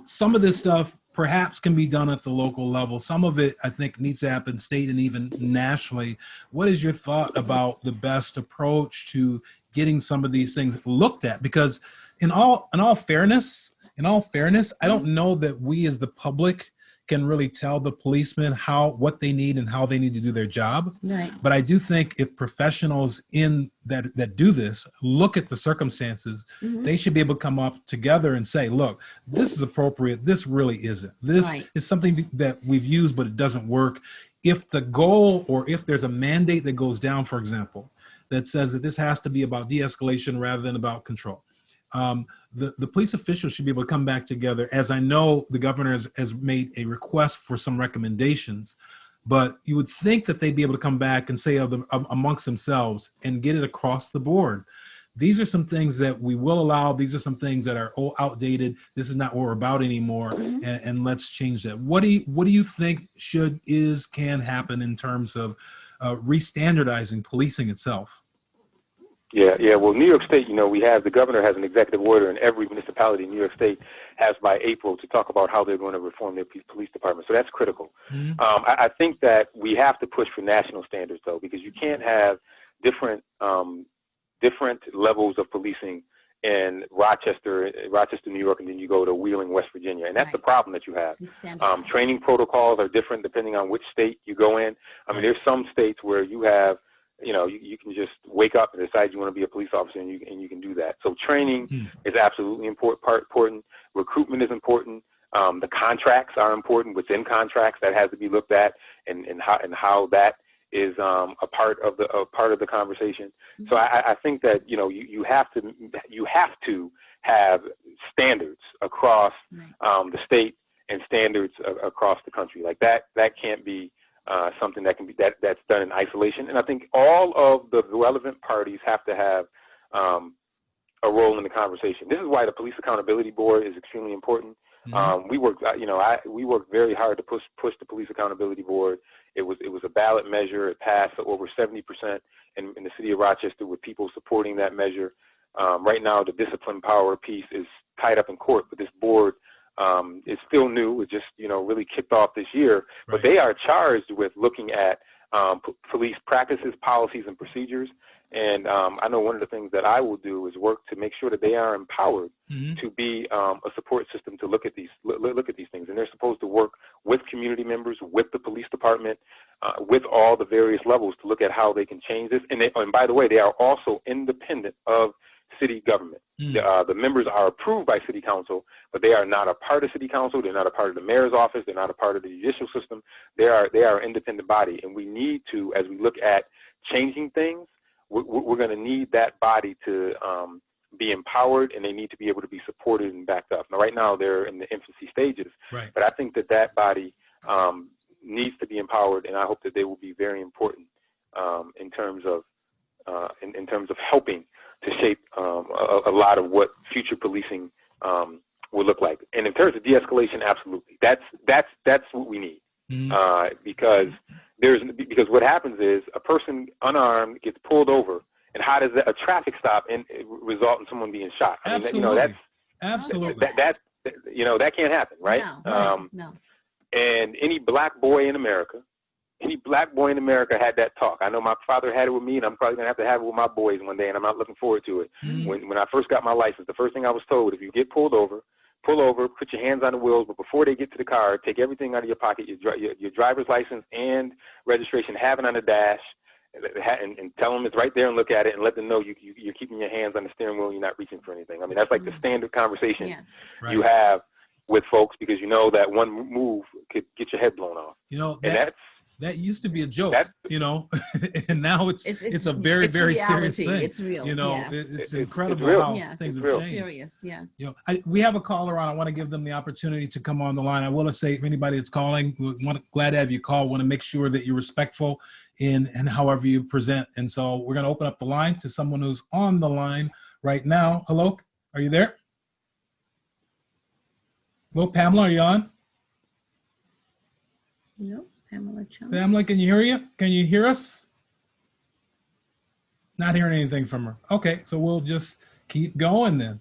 A: some of this stuff perhaps can be done at the local level. Some of it, I think, needs to happen state and even nationally. What is your thought about the best approach to getting some of these things looked at? Because in all fairness, I don't know that we as the public can really tell the policemen what they need and how they need to do their job.
B: Right.
A: But I do think if professionals that do this look at the circumstances, they should be able to come up together and say, look, this is appropriate. This really isn't. This is something that we've used, but it doesn't work. If the goal, or if there's a mandate that goes down, for example, that says that this has to be about de-escalation rather than about control, the police officials should be able to come back together. As I know, the governor has made a request for some recommendations, but you would think that they'd be able to come back and say amongst themselves and get it across the board. These are some things that we will allow. These are some things that are outdated. This is not what we're about anymore, and let's change that. What do you think can happen in terms of re-standardizing policing itself?
C: Yeah. Well, New York State, the governor has an executive order, and every municipality in New York State has by April to talk about how they're going to reform their police department. So that's critical. I think that we have to push for national standards, though, because you can't have different levels of policing in Rochester, New York, and then you go to Wheeling, West Virginia. And that's the problem that you have. Training protocols are different depending on which state you go in. I mean, there's some states where you have, you can just wake up and decide you want to be a police officer, and you can do that. So training is absolutely important. Recruitment is important. The contracts are important. What's in contracts, that has to be looked at, and how that is a part of the conversation. So I think that you have to have standards across the state and standards across the country. Like that can't be something that's done in isolation. And I think all of the relevant parties have to have a role in the conversation. This is why the Police Accountability Board is extremely important. We worked very hard to push the Police Accountability Board. It was a ballot measure. It passed over 70% in the city of Rochester, with people supporting that measure. Right now, the discipline power piece is tied up in court, but this board is still new. It just really kicked off this year, but they are charged with looking at police practices, policies, and procedures. And I know one of the things that I will do is work to make sure that they are empowered to be a support system to look at these things. And they're supposed to work with community members, with the police department, with all the various levels to look at how they can change this. And by the way, they are also independent of city government. The members are approved by city council, but they are not a part of city council. They're not a part of the mayor's office. They're not a part of the judicial system. They are an independent body, and we need to, as we look at changing things, we're going to need that body to be empowered, and they need to be able to be supported and backed up. Now, right now they're in the infancy stages, but I think that body needs to be empowered, and I hope that they will be very important in terms of helping to shape a lot of what future policing will look like. And in terms of de-escalation, absolutely, that's what we need, because because what happens is a person unarmed gets pulled over, and how does a traffic stop result in someone being shot? I mean,
A: Absolutely.
C: That can't happen, right?
B: No.
C: And any black boy in America had that talk. I know my father had it with me, and I'm probably gonna have to have it with my boys one day, and I'm not looking forward to it. When I first got my license, the first thing I was told, if you get pulled over, pull over, put your hands on the wheels, but before they get to the car, take everything out of your pocket, your driver's license and registration, have it on the dash, and tell them it's right there and look at it, and let them know you're keeping your hands on the steering wheel and you're not reaching for anything. I mean, that's like the standard conversation you have with folks, because you know that one move could get your head blown off.
A: That used to be a joke, and now it's a very, very serious thing.
B: It's real.
A: It's incredible how things have changed.
B: Serious, yes.
A: We have a caller on. I want to give them the opportunity to come on the line. I want to say, if anybody that's calling, glad to have you call. Want to make sure that you're respectful in however you present. And so we're going to open up the line to someone who's on the line right now. Hello, are you there? Hello, Pamela, are you on?
B: No.
A: Pamela, can you hear us? Not hearing anything from her. Okay, so we'll just keep going then.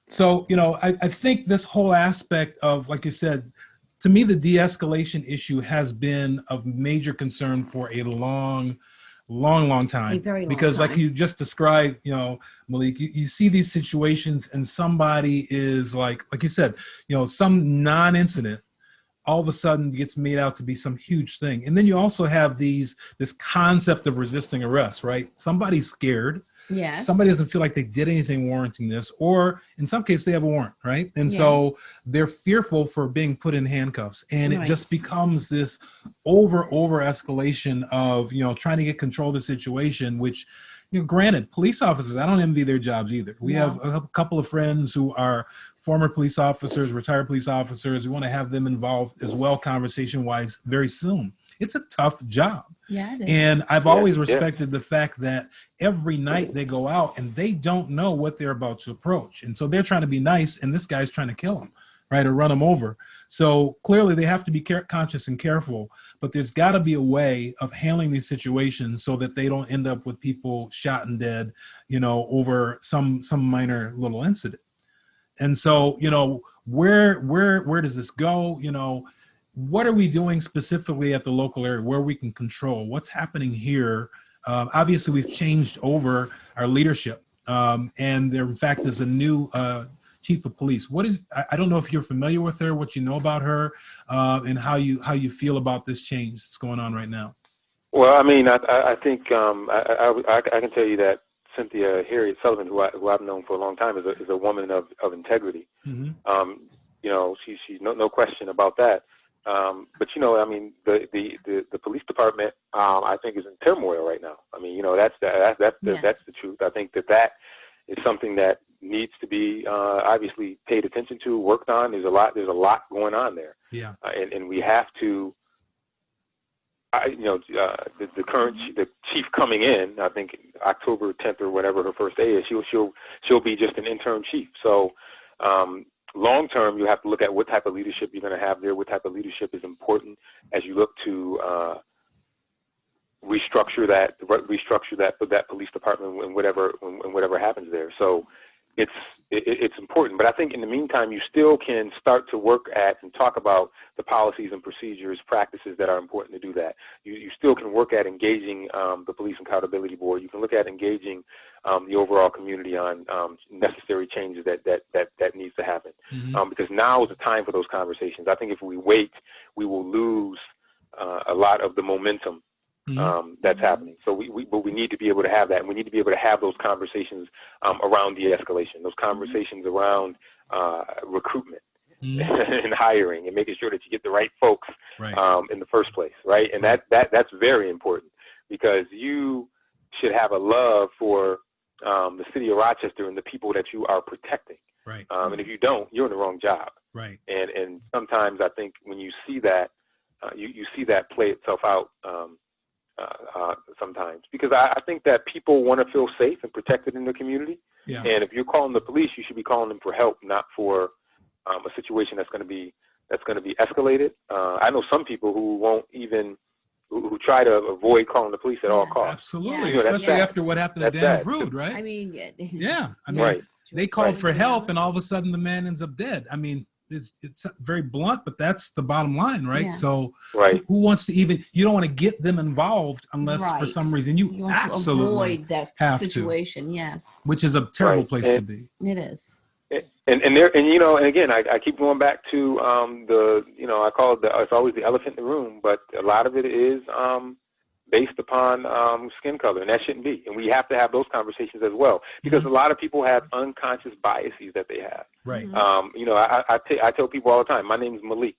A: So, I think this whole aspect of, like you said, to me, the de-escalation issue has been of major concern for a long time. Because like you just described, Malik, you see these situations and somebody is like you said, some non-incident all of a sudden gets made out to be some huge thing. And then you also have this concept of resisting arrest, right? Somebody's scared.
B: Yes.
A: Somebody doesn't feel like they did anything warranting this, or in some cases they have a warrant, right? And so they're fearful for being put in handcuffs, and it just becomes this over escalation of, trying to get control of the situation, which, granted, police officers, I don't envy their jobs either. We have a couple of friends who are former police officers, retired police officers. We want to have them involved as well, conversation-wise, very soon. It's a tough job.
B: Yeah, it is.
A: And I've always respected the fact that every night they go out and they don't know what they're about to approach. And so they're trying to be nice, and this guy's trying to kill them, right, or run them over. So clearly they have to be conscious and careful, but there's got to be a way of handling these situations so that they don't end up with people shot and dead, over some minor little incident. And so, where does this go? What are we doing specifically at the local area where we can control what's happening here? Obviously, we've changed over our leadership, and there, in fact, is a new chief of police. I don't know if you're familiar with her, what you know about her, and how you feel about this change that's going on right now.
C: Well, I mean, I think I can tell you that Cynthia Harriet Sullivan, who I've known for a long time, is a woman of integrity. She's no question about that. But I mean, the police department, I think, is in turmoil right now. I mean, that's the truth. I think that is something that needs to be obviously paid attention to, worked on. There's a lot going on there. Yeah. And we have to. The chief coming in, I think October 10th or whatever her first day is, she'll be just an interim chief. So. Long term, you have to look at what type of leadership you're going to have there, what type of leadership is important as you look to restructure that police department and whatever happens there. So it's important. But I think in the meantime, you still can start to work at and talk about the policies and procedures, practices that are important to do that. You still can work at engaging the Police Accountability Board. You can look at engaging the overall community on necessary changes that needs to happen. Because now is the time for those conversations. I think if we wait, we will lose a lot of the momentum that's happening. So we need to be able to have that, and we need to be able to have those conversations around de-escalation, those conversations around recruitment and hiring, and making sure that you get the right folks in the first place, right? And that's very important, because you should have a love for the city of Rochester and the people that you are protecting. Right. And if you don't, you're in the wrong job. Right. And sometimes I think when you see that, you see that play itself out sometimes, because I think that people want to feel safe and protected in the community. Yeah. And if you're calling the police, you should be calling them for help, not for a situation that's going that's going to be escalated. I know some people who won't even, who try to avoid calling the police at all costs.
A: Absolutely,
C: You know,
A: especially after what happened to Dan Brood, right?
B: I mean,
A: yeah, I mean,
C: right.
A: They called for help, and all of a sudden the man ends up dead. I mean, it's very blunt, but that's the bottom line, right?
B: Yes.
A: So,
C: right.
A: Who wants to even? You don't want to get them involved unless for some reason you
B: want
A: absolutely
B: to avoid that situation. Yes,
A: which is a terrible place to be.
B: It is.
C: And there, and you know, and again, I keep going back to the, you know, I call it it's always the elephant in the room, but a lot of it is based upon skin color, and that shouldn't be. And we have to have those conversations as well, because a lot of people have unconscious biases that they have.
A: Right.
C: You know, I tell people all the time, my name is Malik.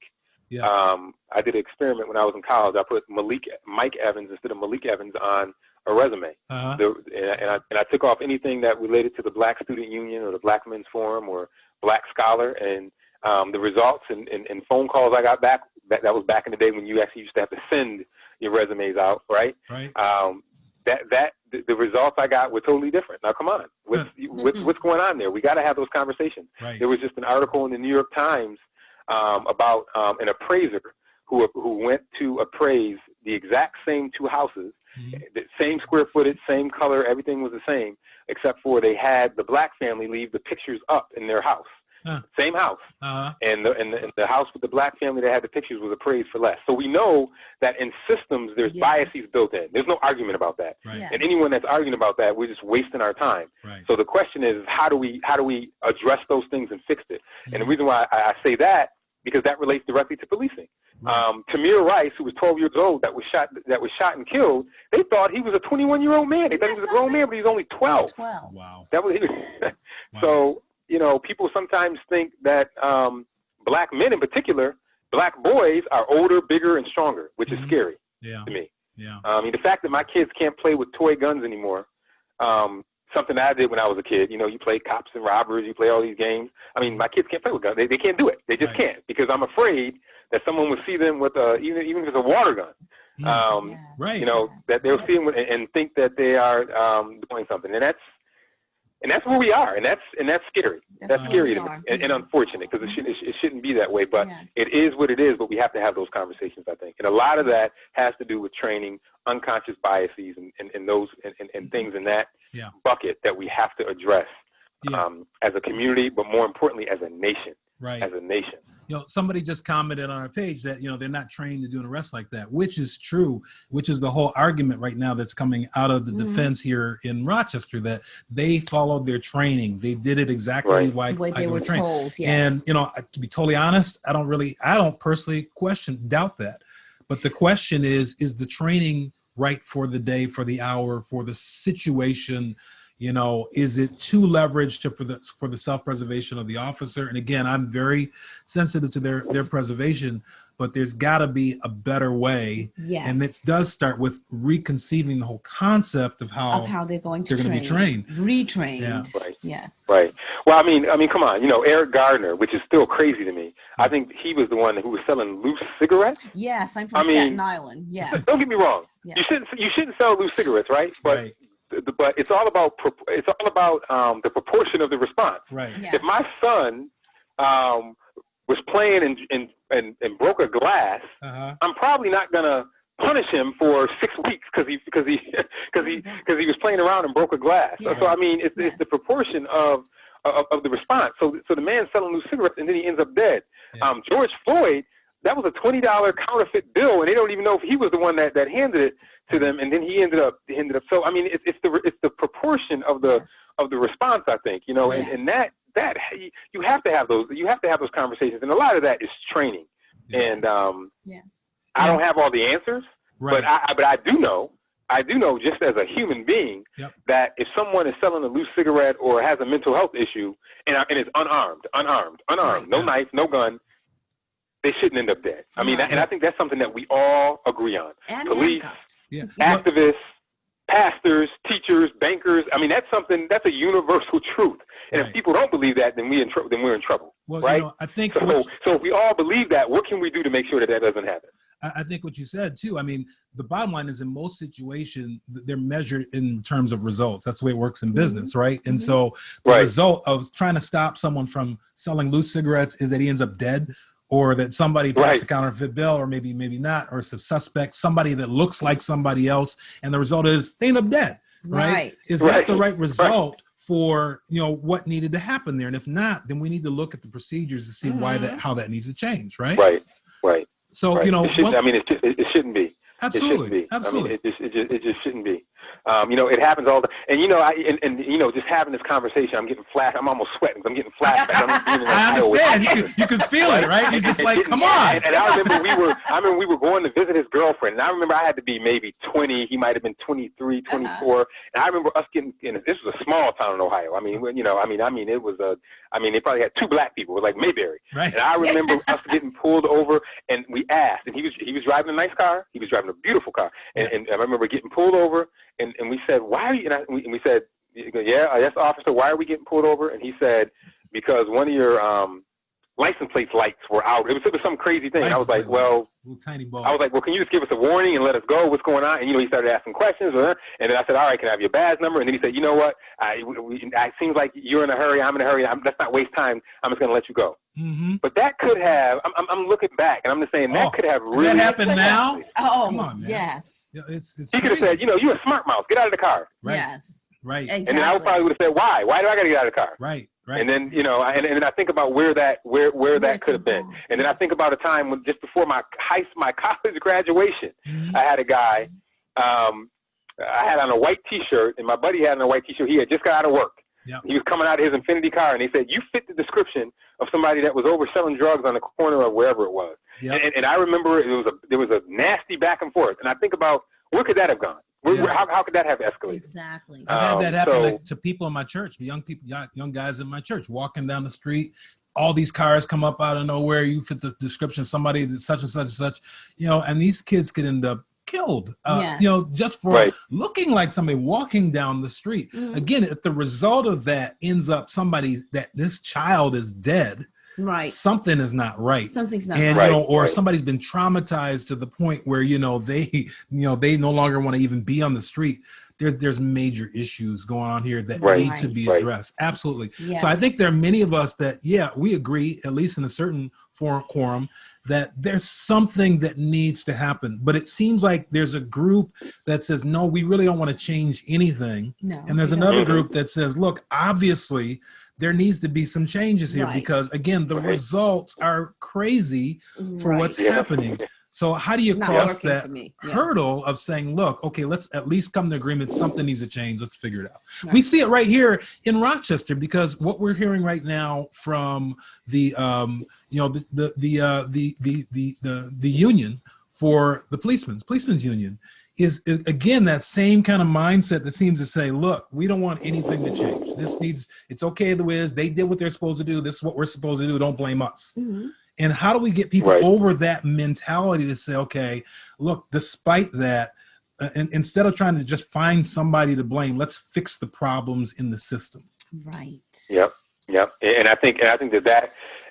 A: Yeah.
C: I did an experiment when I was in college. I put Mike Evans instead of Malik Evans on a resume. And I took off anything that related to the Black Student Union or the Black Men's Forum or Black Scholar, and the results and phone calls I got back, that was back in the day when you actually used to have to send your resumes out, right?
A: Right.
C: The results I got were totally different. Now, come on, what's going on there? We got to have those conversations.
A: Right.
C: There was just an article in the New York Times about an appraiser who went to appraise the exact same two houses, the same square footage, same color, everything was the same, except for they had the black family leave the pictures up in their house. Same house. And the house with the black family that had the pictures was appraised for less. So we know that in systems there's biases built in. There's no argument about that.
A: Right.
C: And anyone that's arguing about that, we're just wasting our time.
A: Right.
C: So the question is, how do we address those things and fix it? And the reason why I say that, because that relates directly to policing. Right. Tamir Rice, who was 12 years old, that was shot and killed, they thought he was a 21-year-old man. They thought he was a grown man, but he was only 12.
A: Wow.
C: That was wow. So, you know, people sometimes think that black men in particular, black boys are older, bigger, and stronger, which is scary to me.
A: Yeah.
C: I mean, the fact that my kids can't play with toy guns anymore, something that I did when I was a kid. You know, you play cops and robbers, you play all these games. I mean, my kids can't play with guns. They can't do it. They just can't, because I'm afraid that someone would see them with even if it's a water gun.
A: Right.
C: You know, that they'll see them and think that they are doing something, and that's where we are, and that's scary. That's scary to me, and unfortunate, because it shouldn't be that way. But it is what it is. But we have to have those conversations, I think, and a lot of that has to do with training, unconscious biases, and those and things in that bucket that we have to address as a community, but more importantly, as a nation.
A: Right.
C: As a nation.
A: You know, somebody just commented on our page that, you know, they're not trained to do an arrest like that, which is true, which is the whole argument right now that's coming out of the defense here in Rochester, that they followed their training. They did it exactly
B: like they were
A: trained.
B: Told. Yes.
A: And, you know, to be totally honest, I don't personally doubt that. But the question is the training right for the day, for the hour, for the situation? You know, is it too leveraged for the self-preservation of the officer? And again, I'm very sensitive to their preservation, but there's got to be a better way. Yes. And it does start with reconceiving the whole concept of how
B: they're going to
A: be trained,
B: retrained.
A: Yeah.
C: Right.
B: Yes.
C: Right. Well, I mean, come on. You know, Eric Gardner, which is still crazy to me. I think he was the one who was selling loose cigarettes.
B: Yes, I'm from Staten Island. Yes.
C: Don't get me wrong. Yes. You shouldn't sell loose cigarettes, right? But but it's all about the proportion of the response.
A: Right.
B: Yes.
C: If my son was playing and broke a glass, I'm probably not gonna punish him for 6 weeks because he was playing around and broke a glass. Yes. So I mean, it's the proportion of the response. So the man's selling loose cigarettes and then he ends up dead. Yeah. George Floyd, that was a $20 counterfeit bill, and they don't even know if he was the one that handed it to them, and then he ended up. So I mean, it's the proportion of the response, I think, you know, and that you have to have those conversations, and a lot of that is training. And I don't have all the answers, but I do know just as a human being that if someone is selling a loose cigarette or has a mental health issue and is unarmed, no knife, no gun, they shouldn't end up dead. I mean, and I think that's something that we all agree on. And police, activists, pastors, teachers, bankers. I mean, that's a universal truth. And if people don't believe that, then we're in trouble.
A: Well,
C: right?
A: You know, I think
C: so if we all believe that, what can we do to make sure that doesn't happen?
A: I think what you said too. I mean, the bottom line is in most situations, they're measured in terms of results. That's the way it works in business, right? And so the result of trying to stop someone from selling loose cigarettes is that he ends up dead, or that somebody passed a counterfeit bill, or maybe not, or it's a suspect, somebody that looks like somebody else, and the result is they end up dead, right? Is that the right result for, you know, what needed to happen there? And if not, then we need to look at the procedures to see how that needs to change, right?
C: Right.
A: So, you know,
C: it shouldn't be.
A: Absolutely.
C: I mean, it just shouldn't be. You know, it happens all the, and you know, you know, just having this conversation, I'm getting I'm almost sweating. I'm getting flashbacks.
A: I understand. You can feel it, right? You're just like, come on.
C: And I remember we were going to visit his girlfriend, and I remember I had to be maybe 20. He might have been 23, 24. And I remember us getting in. This was a small town in Ohio. I mean, you know, it was they probably had 2 black people. It was like Mayberry.
A: Right.
C: And I remember us getting pulled over, and we asked, and he was driving a nice car. He was driving a beautiful car, and I remember getting pulled over. And we said, why are you? And we said, yes, officer, why are we getting pulled over? And he said, because one of your license plate lights were out. It was some crazy thing. And I was like, well,
A: tiny ball.
C: I was like, well, can you just give us a warning and let us go? What's going on? And, you know, he started asking questions. And then I said, all right, can I have your badge number? And then he said, you know what? It seems like you're in a hurry. I'm in a hurry. Let's not waste time. I'm just going to let you go.
A: Mm-hmm.
C: But that could have, I'm looking back, and I'm just saying that could have really.
A: That happened now?
B: Oh,
A: come on, man.
B: Yes.
A: Yeah, it's
C: he could have said, you know, you're a smart mouth. Get out of the car.
A: Right.
B: Yes.
A: Right.
B: Exactly.
C: And then I probably would have said, why? Why do I got to get out of the car?
A: Right.
C: And then, you know, and then I think about where that could have been. And then I think about a time when just before my college graduation, I had a guy, I had on a white T-shirt, and my buddy had on a white T-shirt. He had just got out of work.
A: Yep.
C: He was coming out of his Infiniti car, and he said, you fit the description of somebody that was over selling drugs on the corner of wherever it was.
A: Yep.
C: And I remember there was a nasty back and forth. And I think about, where could that have gone? How could that have escalated?
B: Exactly.
A: I've had that happen to people in my church, young guys in my church, walking down the street. All these cars come up out of nowhere. You fit the description, somebody that's such and such and such, you know, and these kids could end up killed, you know, just for looking like somebody walking down the street. Mm-hmm. Again, if the result of that ends up that this child is dead, right, something is not right.
B: Something's not
A: right.
B: right.
A: You know, or somebody's been traumatized to the point where, you know, they no longer want to even be on the street. There's major issues going on here that need to be addressed. Absolutely. Yes. So I think there are many of us that, we agree, at least in a certain quorum, that there's something that needs to happen. But it seems like there's a group that says, no, we really don't want to change anything. No, and there's another group that says, look, obviously there needs to be some changes here because, again, the results are crazy for what's happening. So how do you cross that hurdle of saying, look, okay, let's at least come to agreement. Something needs to change. Let's figure it out. Right. We see it right here in Rochester, because what we're hearing right now from the union for the policemen's union is again that same kind of mindset that seems to say, look, we don't want anything to change. It's okay the way it is. They did what they're supposed to do. This is what we're supposed to do. Don't blame us. Mm-hmm. And how do we get people over that mentality to say, okay, look, despite that, and instead of trying to just find somebody to blame, let's fix the problems in the system.
B: Right.
C: Yep. And I think that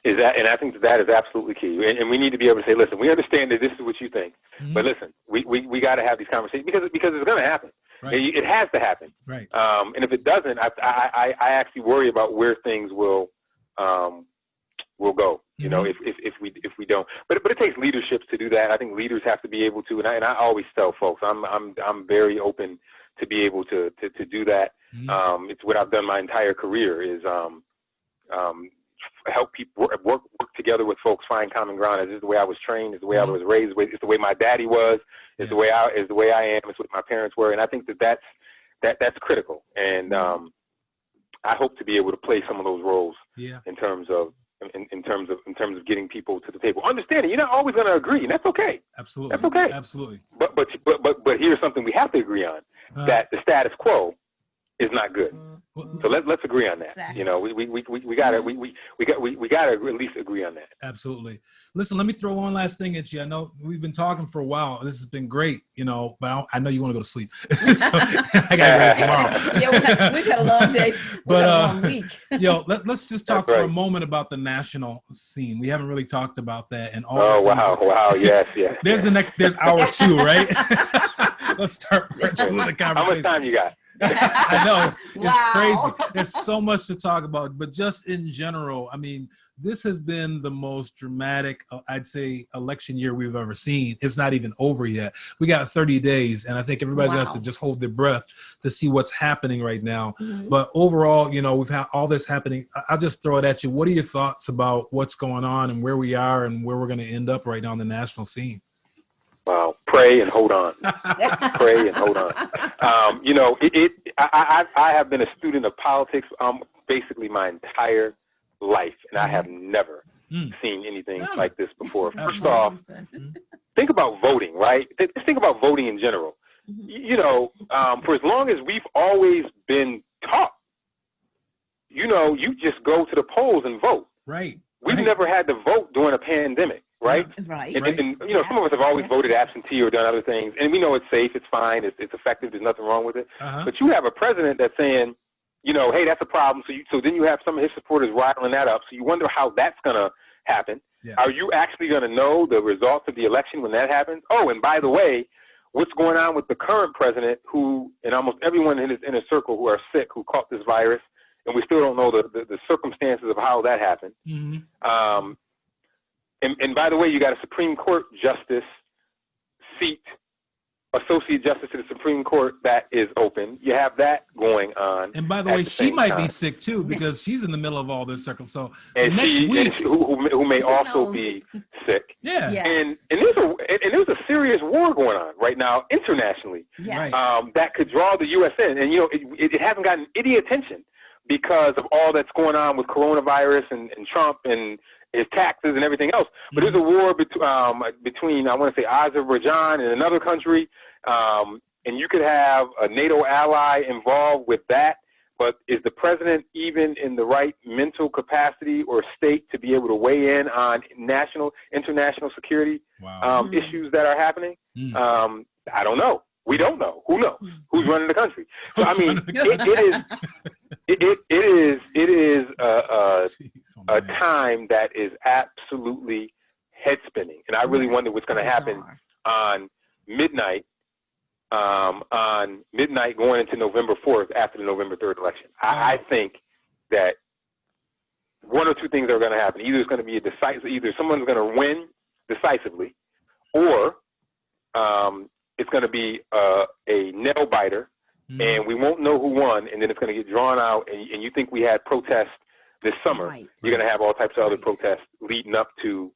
C: is absolutely key. And we need to be able to say, listen, we understand that this is what you think, but listen, we got to have these conversations because it's going to happen. Right. It has to happen.
A: Right.
C: And if it doesn't, I actually worry about where things will go. You know, if we don't, but it takes leadership to do that. I think leaders have to be able to, and I always tell folks, I'm very open to be able to do that. It's what I've done my entire career is help people work together with folks, find common ground. This is the way I was trained. It's the way I was raised. It's the way my daddy was. It's the way I am. It's what my parents were. And I think that's critical. And I hope to be able to play some of those roles in terms of getting people to the table. Understanding you're not always going to agree, and that's okay.
A: Absolutely.
C: That's okay.
A: Absolutely.
C: But here's something we have to agree on: that the status quo is not good. So let's agree on that. Exactly. You know, we gotta at least agree on that.
A: Absolutely. Listen, let me throw one last thing at you. I know we've been talking for a while. This has been great, you know, but I know you want to go to sleep. So I got to tomorrow.
B: We've had a long day, but a long week.
A: Let's just talk for a moment about the national scene. We haven't really talked about that. And
C: wow, yes.
A: There's hour 2, right? Let's start part 2 of the conversation.
C: How much time you got?
A: I know it's
B: Wow.
A: crazy. There's so much to talk about, but just in general, I mean, this has been the most dramatic, I'd say, election year we've ever seen. It's not even over yet. We got 30 days, and I think everybody's gonna have to just hold their breath to see what's happening right now. But overall, you know, we've had all this happening. I'll just throw it at you. What are your thoughts about what's going on and where we are and where we're going to end up right now on the national scene?
C: Wow, pray and hold on. Pray and hold on. You know, I have been a student of politics basically my entire life, and I have never seen anything like this before. First off, think about voting, right? Just think about voting in general. You know, for as long as we've always been taught, you know, you just go to the polls and vote.
A: Right.
C: We've never had to vote during a pandemic. Right?
B: Right.
C: And you know, some of us have always voted absentee or done other things, and we know it's safe, it's fine, it's effective, there's nothing wrong with it. But you have a president that's saying, you know, hey, that's a problem. So then you have some of his supporters riling that up. So you wonder how that's going to happen. Yeah. Are you actually going to know the results of the election when that happens? Oh, and by the way, what's going on with the current president, who, and almost everyone in his inner circle who are sick, who caught this virus, and we still don't know the circumstances of how that happened. And by the way, you got a Supreme Court justice seat, associate justice to the Supreme Court that is open. You have that going on.
A: And by the way, she might be sick too, because she's in the middle of all this circle. So
C: and
A: next week,
C: who may also be sick.
A: Yeah.
B: Yes.
C: And there's a serious war going on right now internationally.
B: Yes.
C: That could draw the U.S. in, and you know it hasn't gotten any attention because of all that's going on with coronavirus and Trump and his taxes and everything else. But there's a war between, I want to say, Azerbaijan and another country, and you could have a NATO ally involved with that. But is the president even in the right mental capacity or state to be able to weigh in on international security issues that are happening? I don't know. We don't know. Who knows? Who's running the country? So I mean, it is a time that is absolutely head spinning, and I really wonder what's going to happen on midnight going into November 4th after the November 3rd election. I think that one or two things are going to happen. Either it's going to be either someone's going to win decisively, or it's going to be a nail biter, and we won't know who won, and then it's going to get drawn out, and you think we had protests this summer. You're going to have all types of other protests leading up to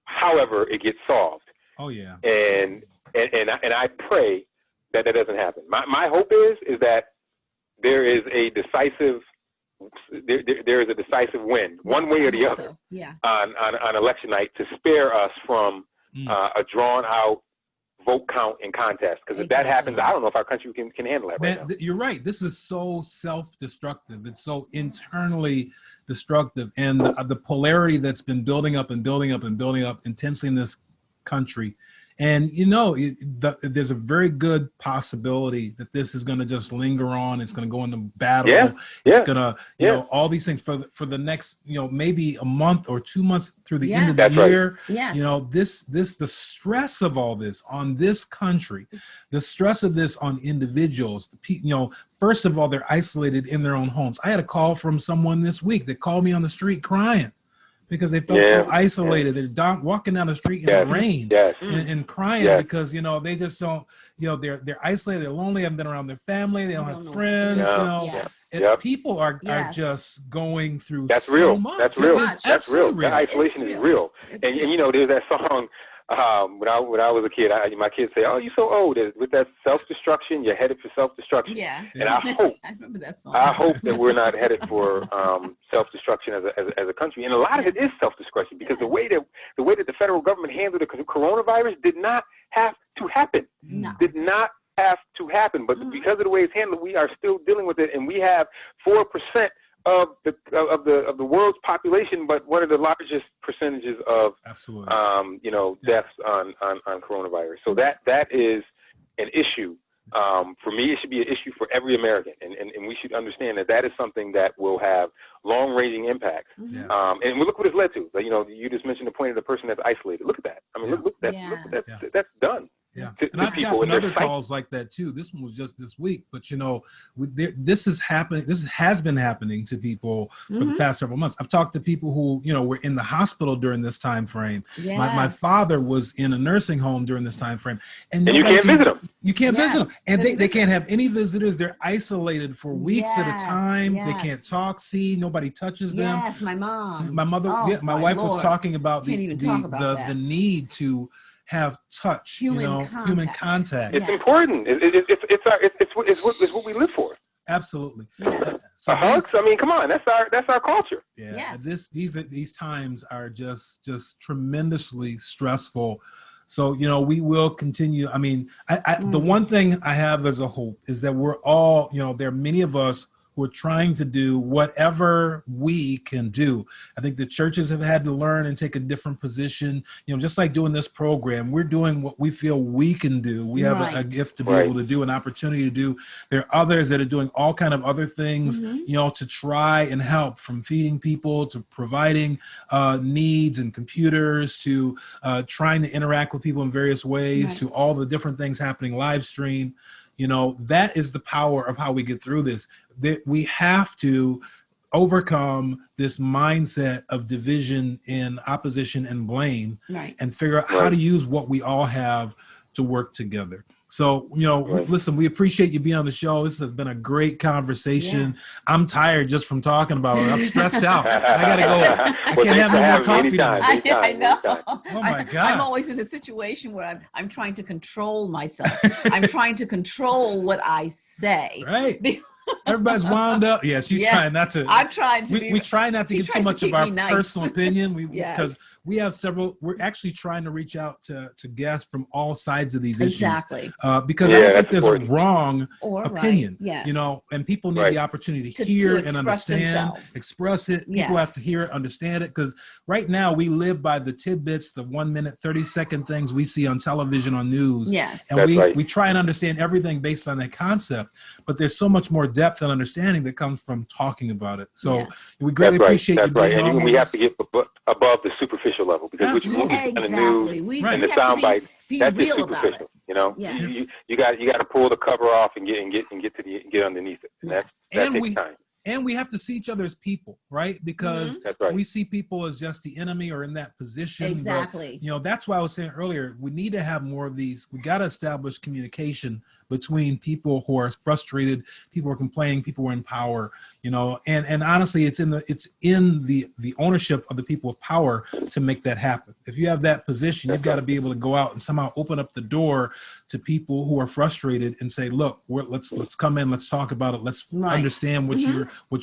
C: however it gets solved.
A: Oh, yeah.
C: And I pray that doesn't happen. My hope is that there is a decisive win, one way or the other, on election night, to spare us from a drawn out vote count and contest. Because if that happens, I don't know if our country can handle that right now.
A: You're right. This is so self-destructive. It's so internally destructive. And the polarity that's been building up intensely in this country. And, you know, there's a very good possibility that this is going to just linger on. It's going to go into battle.
C: Yeah.
A: It's going to, you know, all these things for the next, you know, maybe a month or 2 months through the end of the year.
B: Yes.
A: You know, the stress of all this on this country, the stress of this on individuals, you know, first of all, they're isolated in their own homes. I had a call from someone this week that called me on the street crying because they felt so isolated. They're walking down the street in the rain and crying because, you know, they just don't, you know, they're isolated, they're lonely, haven't been around their family, they don't have friends, you know. People are just going through so much.
C: That's real. That's real. The isolation is real. And you know, there's that song, when I was a kid, my kids say, "Oh, you're so old. With that self-destruction, you're headed for self-destruction."
B: Yeah.
C: And I
B: remember that song.
C: I hope that we're not headed for self-destruction as a country. And a lot of it is self-destruction because the way that the federal government handled the coronavirus did not have to happen.
B: No.
C: Did not have to happen. But because of the way it's handled, we are still dealing with it, and we have 4% of the world's population, but one of the largest percentages of you know, deaths on coronavirus. So that is an issue. For me, it should be an issue for every American, and we should understand that is something that will have long-ranging impacts. And look what it's led to. You know, you just mentioned the point of the person that's isolated. Look at that. I mean, look at that. That's done.
A: Yeah.
C: to
A: And I've
C: people
A: gotten
C: and their
A: other
C: psyche.
A: calls like that too. This one was just this week, but you know, this is happening. This has been happening to people for the past several months. I've talked to people who, you know, were in the hospital during this time frame.
B: Yes.
A: My father was in a nursing home during this time frame,
C: And you can't visit them.
A: You can't visit them, and they
B: visit.
A: can't have any visitors. They're isolated for weeks at a time. They can't talk, see, nobody touches them.
B: Yes, my mom.
A: My mother, my wife was talking about the need to have touch, human contact.
C: It's important. It's what we live for.
A: Absolutely.
B: Yes.
C: So hugs. I mean, come on. That's our culture.
A: Yeah.
B: Yes.
A: These times are just tremendously stressful. So, you know, we will continue. I mean, the one thing I have as a hope is that we're all, you know, there are many of us who are trying to do whatever we can do. I think the churches have had to learn and take a different position. You know, just like doing this program, we're doing what we feel we can do. We have a gift to be able to do, an opportunity to do. There are others that are doing all kind of other things, you know, to try and help, from feeding people to providing needs and computers to trying to interact with people in various ways to all the different things happening live stream. You know, that is the power of how we get through this. That we have to overcome this mindset of division and opposition and blame, and figure out how to use what we all have to work together. So, you know, listen, we appreciate you being on the show. This has been a great conversation. Yes. I'm tired just from talking about it. I'm stressed out. I got to go. I can't have no more coffee.
B: I know.
A: Oh, my God.
B: I'm always in a situation where I'm trying to control myself. I'm trying to control what I say.
A: Right. Everybody's wound up. Yeah, she's trying not to.
B: I'm trying to.
A: We try not to give too much of our personal opinion. Because we have we're actually trying to reach out to guests from all sides of these issues. Exactly. Because I think there's a wrong opinion, you know, and people need the opportunity to hear and understand, express it. People have to hear it, understand it. Because right now we live by the tidbits, the 1 minute, 30-second things we see on television, on news.
B: Yes.
A: And we try and understand everything based on that concept. But there's so much more depth and understanding that comes from talking about it. So we greatly appreciate you being on.
C: And we have to get above the superficial level, because what you see in the news and the sound bites, that's just superficial. You know, you got to pull the cover off and get underneath it. And that takes time.
A: And we have to see each other as people, right? Because we see people as just the enemy or in that position.
B: Exactly.
A: But, you know, that's why I was saying earlier, we need to have more of these. We got to establish communication between people who are frustrated, people who are complaining, people who are in power, you know, and honestly, it's in the ownership of the people of power to make that happen. If you have that position, you've got to be able to go out and somehow open up the door to people who are frustrated and say, look, let's come in, let's talk about it, let's understand what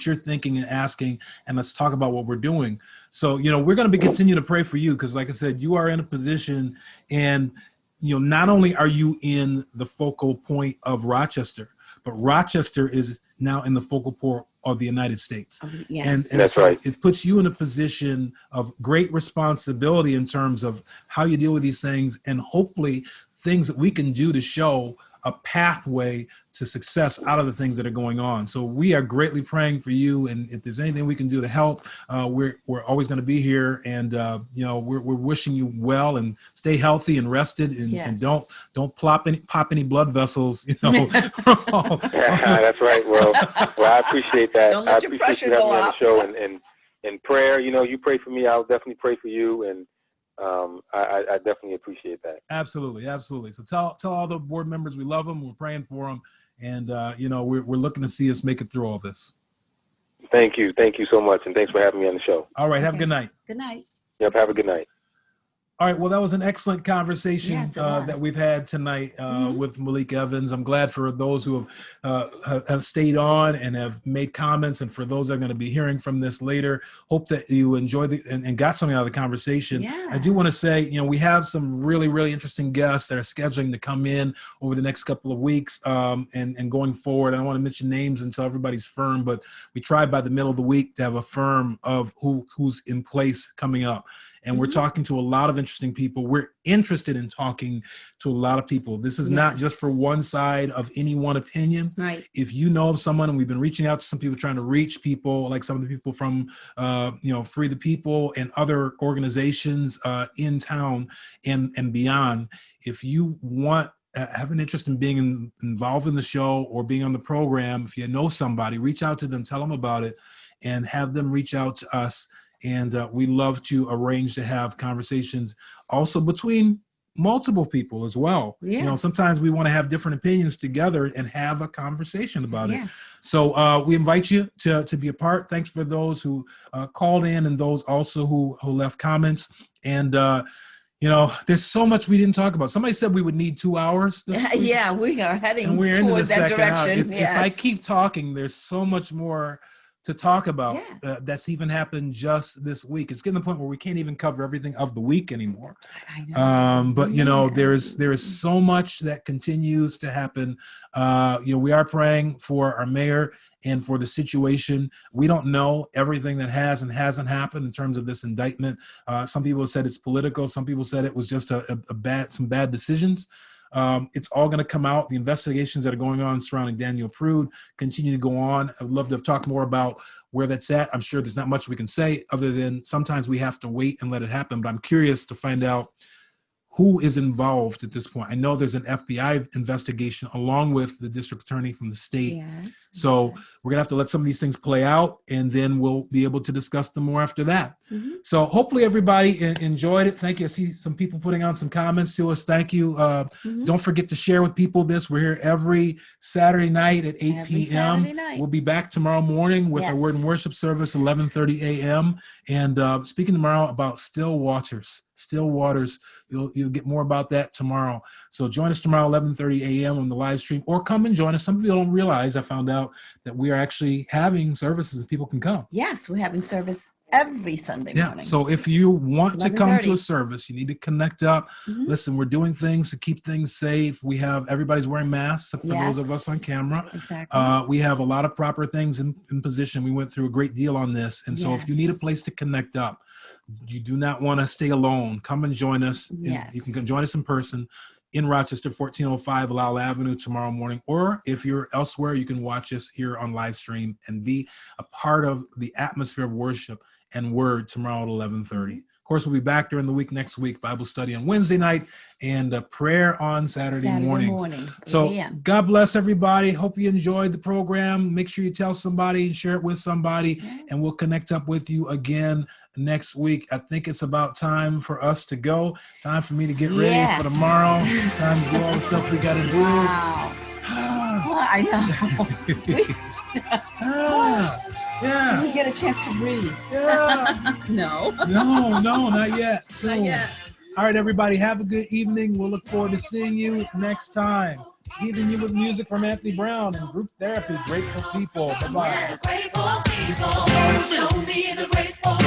A: you're thinking and asking, and let's talk about what we're doing. So, you know, we're going to continue to pray for you, because like I said, you are in a position, and you know, not only are you in the focal point of Rochester, but Rochester is now in the focal point of the United States.
B: Yes.
A: And that's right. It puts you in a position of great responsibility in terms of how you deal with these things, and hopefully things that we can do to show a pathway to success out of the things that are going on. So we are greatly praying for you, and if there's anything we can do to help, we're always going to be here. And you know, we're wishing you well, and stay healthy and rested, and don't pop any blood vessels. You know.
C: That's right. Well, I appreciate that.
B: Don't let your pressure go up.
C: On the show, and prayer. You know, you pray for me, I'll definitely pray for you, and I definitely appreciate that.
A: Absolutely. So tell all the board members we love them. We're praying for them, and you know, we're looking to see us make it through all this.
C: Thank you so much, and thanks for having me on the show.
A: All right, have a good night.
B: Good night.
C: Yep, have a good night.
A: All right, well, that was an excellent conversation that we've had tonight with Malik Evans. I'm glad for those who have stayed on and have made comments, and for those that are going to be hearing from this later. Hope that you enjoyed and got something out of the conversation.
B: Yeah.
A: I do want to say, you know, we have some really, really interesting guests that are scheduling to come in over the next couple of weeks and going forward. I don't want to mention names until everybody's firm, but we try by the middle of the week to have a firm of who's in place coming up. and we're talking to a lot of interesting people. We're interested in talking to a lot of people. This is not just for one side of any one opinion.
B: Right.
A: If you know of someone, and we've been reaching out to some people, trying to reach people, like some of the people from, Free the People and other organizations in town and beyond. If you have an interest in being involved in the show or being on the program, if you know somebody, reach out to them, tell them about it, and have them reach out to us. And we love to arrange to have conversations also between multiple people as well.
B: Yes.
A: Sometimes we want to have different opinions together and have a conversation about it.
B: Yes.
A: So we invite you to be a part. Thanks for those who called in and those also who left comments. And there's so much we didn't talk about. Somebody said we would need 2 hours.
B: Yeah, we are heading
A: we're
B: toward
A: into the
B: that
A: second
B: direction.
A: hour. If I keep talking, there's so much more to talk about that's even happened just this week. It's getting to the point where we can't even cover everything of the week anymore.
B: I know.
A: But there is so much that continues to happen. We are praying for our mayor and for the situation. We don't know everything that has and hasn't happened in terms of this indictment. Some people said it's political. Some people said it was just some bad decisions. It's all going to come out. The investigations that are going on surrounding Daniel Prude continue to go on. I'd love to talk more about where that's at. I'm sure there's not much we can say other than sometimes we have to wait and let it happen. But I'm curious to find out who is involved at this point. I know there's an FBI investigation along with the district attorney from the state.
B: Yes.
A: So we're going to have to let some of these things play out, and then we'll be able to discuss them more after that. So hopefully everybody enjoyed it. Thank you. I see some people putting on some comments to us. Thank you. Don't forget to share with people this. We're here every Saturday night at 8 p.m. We'll be back tomorrow morning with our Word and Worship service, 11:30 a.m. And speaking tomorrow about still waters. You'll get more about that tomorrow. So join us tomorrow, 11:30 a.m. on the live stream, or come and join us. Some people don't realize, I found out, that we are actually having services and people can come.
B: Yes, we're having service every Sunday morning.
A: So if you want to come to a service, you need to connect up. Listen, we're doing things to keep things safe. Everybody's wearing masks, except for those of us on camera.
B: Exactly.
A: We have a lot of proper things in position. We went through a great deal on this. And so if you need a place to connect up, you do not want to stay alone, come and join us. You can join us in person in Rochester, 1405 Lowell Avenue tomorrow morning. Or if you're elsewhere, you can watch us here on live stream and be a part of the atmosphere of worship and word tomorrow at 11:30. Of course, we'll be back during the week next week, Bible study on Wednesday night and prayer on Saturday morning. So God bless everybody. Hope you enjoyed the program. Make sure you tell somebody and share it with somebody, and we'll connect up with you again next week. I think it's about time for us to go. Time for me to get ready for tomorrow. Time to do all the stuff we got to do.
B: Wow. I know.
A: Yeah.
B: We get a chance to breathe.
A: Yeah.
B: No,
A: not yet. So,
B: not yet.
A: All right, everybody, have a good evening. We'll look forward to seeing you next time. Leaving you with music from Anthony Brown and Group Therapy, Grateful People. Bye-bye.
D: Grateful people. Show me the grateful.